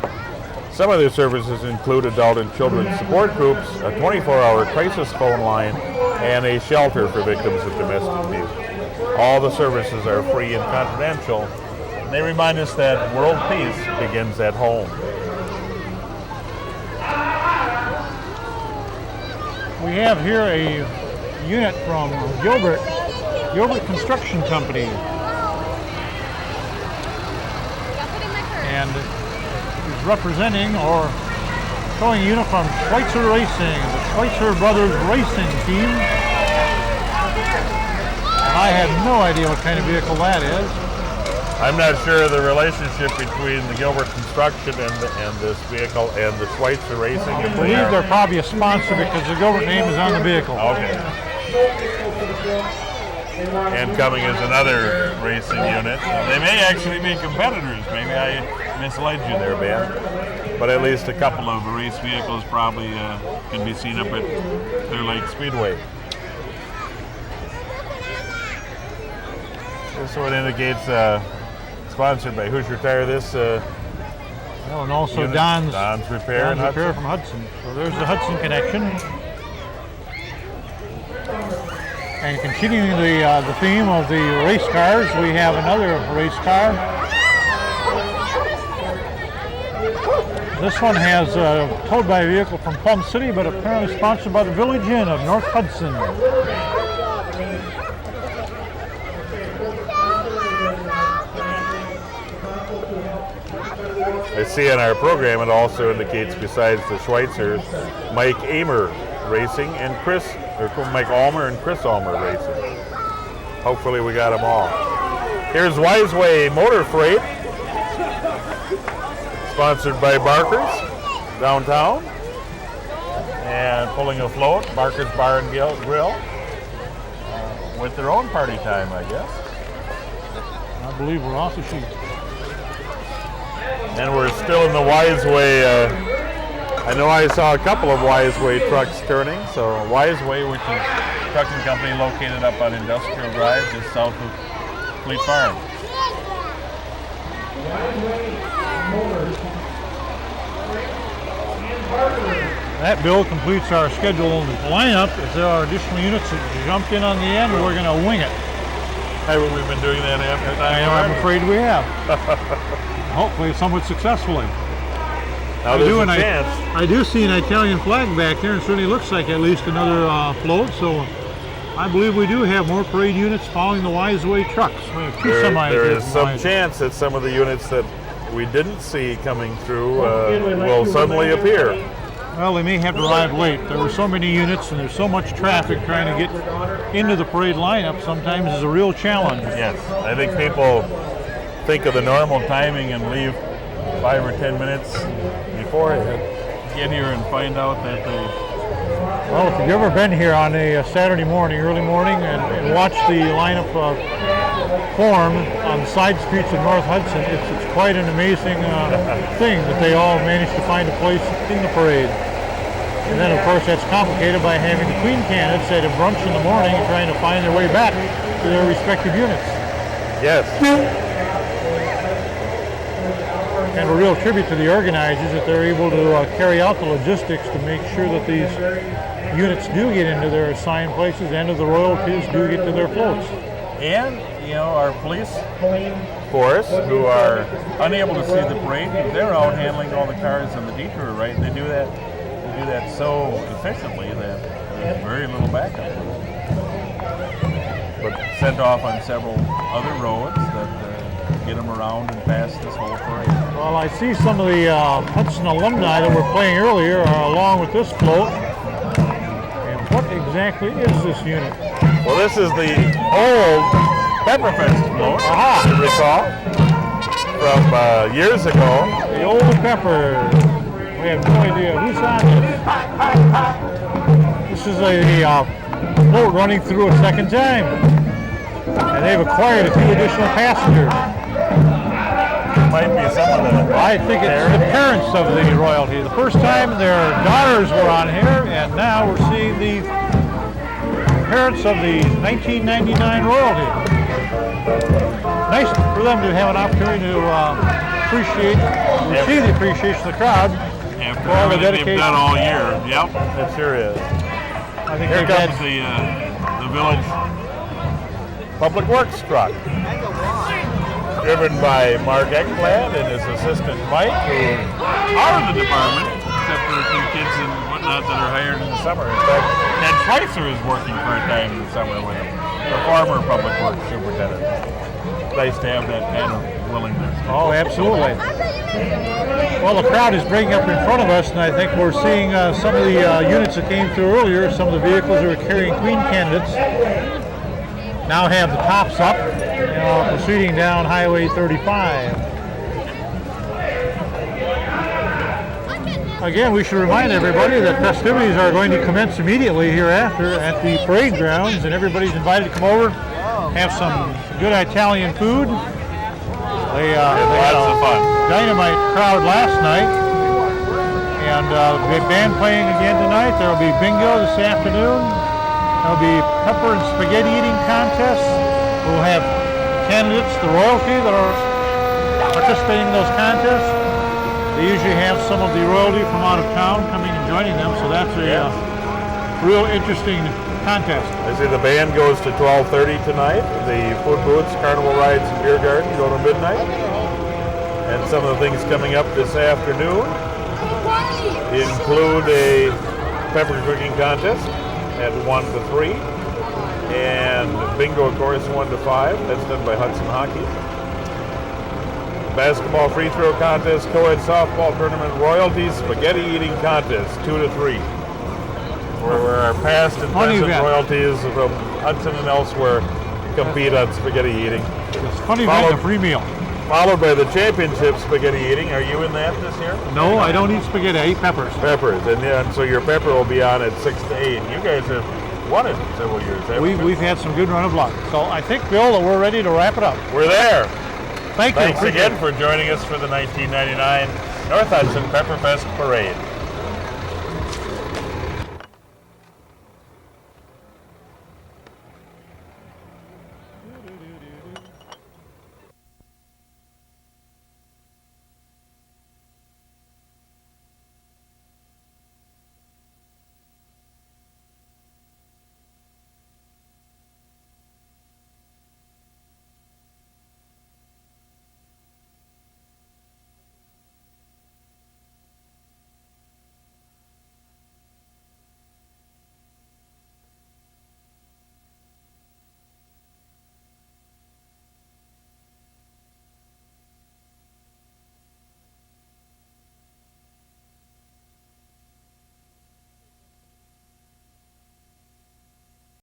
Some of their services include adult and children's support groups, a 24-hour crisis phone line, and a shelter for victims of domestic abuse. All the services are free and confidential. They remind us that world peace begins at home. We have here a unit from Gilbert Construction Company. And he's representing or showing a unit from Schweitzer Racing, the Schweitzer Brothers Racing Team. I have no idea what kind of vehicle that is. I'm not sure of the relationship between the Gilbert Construction and this vehicle and the Schweitzer Racing. I believe they're probably a sponsor because the Gilbert name is on the vehicle. Okay. And coming is another racing unit. They may actually be competitors. Maybe I misled you there, Ben. But at least a couple of race vehicles probably can be seen up at Clear Lake Speedway. This one indicates sponsored by Hoosier Tire. This and also unit, Don's Repair, Don's Repair from Hudson. So there's the Hudson connection. And continuing the theme of the race cars, we have another race car. This one has towed by a vehicle from Plum City, but apparently sponsored by the Village Inn of North Hudson. I see in our program it also indicates, besides the Schweitzers, Mike Amer Racing and Mike Almer and Chris Almer Racing. Hopefully we got them all. Here's Wiseway Motor Freight, sponsored by Barker's downtown, and pulling a float, Barker's Bar and Grill, with their own party time, I guess. I believe we're off the sheet. And we're still in the Wiseway. I know I saw a couple of Wiseway trucks turning. So Wiseway, which is a trucking company located up on Industrial Drive, just south of Fleet Farm. That, Bill, completes our scheduled lineup. If there are additional units that jumped in on the end, we're going to wing it. Haven't we been doing that after time? I'm afraid we have. Hopefully somewhat successfully. Now there's a chance. I do see an Italian flag back there, and it certainly looks like at least another float. So I believe we do have more parade units following the Wiseway trucks. We have two semis. There is some chance that some of the units that we didn't see coming through will suddenly appear. Well, they may have arrived late. There were so many units, and there's so much traffic trying to get into the parade lineup. Sometimes is a real challenge. Yes, I think people think of the normal timing and leave 5 or 10 minutes before get here and find out that they... Well, if you've ever been here on a Saturday morning, early morning, and watched the lineup form on the side streets of North Hudson, it's quite an amazing thing that they all managed to find a place in the parade. And then, of course, that's complicated by having the Queen candidates at a brunch in the morning and trying to find their way back to their respective units. Yes. And a real tribute to the organizers that they're able to carry out the logistics to make sure that these units do get into their assigned places and that the royalties do get to their floats. And, you know, our police force, who are unable to see the parade, they're out handling all the cars on the detour, right? And they do that so efficiently that there's very little backup. But sent off on several other roads that get them around and past this whole parade. Well, I see some of the Hudson alumni that were playing earlier are along with this float. And what exactly is this unit? Well, this is the old Pepperfest float, you recall, from years ago. The old Pepper. We have no idea who's on this. This is a float running through a second time. And they've acquired a few additional passengers. might be some of the. I think it's the parents of the royalty. The first time their daughters were on here, and now we're seeing the parents of the 1999 royalty. Nice for them to have an opportunity to see the appreciation of the crowd. After for all the everything they've dedication. done all year. Yep, it sure is. I think Here they've comes had, the village public works truck, driven by Mark Ekblad and his assistant Mike, who are in the department, except for a few kids and whatnot that are hired in the summer. In fact, Ted Schweitzer is working part-time in the summer with him, the former public works superintendent. Nice to have that kind of willingness. oh, absolutely. Well, the crowd is breaking up in front of us, and I think we're seeing some of the units that came through earlier, some of the vehicles that were carrying Queen candidates, now have the tops up, proceeding down Highway 35. Again, we should remind everybody that festivities are going to commence immediately hereafter at the parade grounds, and everybody's invited to come over, have some good Italian food. They had Lots of fun. dynamite crowd last night, and the band playing again tonight. There will be bingo this afternoon. There will be pepper and spaghetti eating contests. We'll have candidates, the royalty, that are participating in those contests. They usually have some of the royalty from out of town coming and joining them, so that's a real interesting contest. I see the band goes to 12:30 tonight. The food booths, carnival rides, and beer garden go to midnight. And some of the things coming up this afternoon include a pepper cooking contest at 1 to 3. And bingo, of course, 1 to 5. That's done by Hudson Hockey. Basketball free throw contest, co-ed softball tournament, royalty, spaghetti eating contest, 2 to 3. Where our past and present royalties from Hudson and elsewhere compete on spaghetti eating. It's funny event, a free meal. Followed by the championship spaghetti eating. Are you in that this year? No, I don't eat spaghetti. I eat peppers. Peppers, and so your pepper will be on at 6 to 8. You guys have won it several years, haven't you? We've had some good run of luck. So I think, Bill, that we're ready to wrap it up. We're there. Thank you. Thanks again for joining us for the 1999 North Hudson Pepperfest Parade.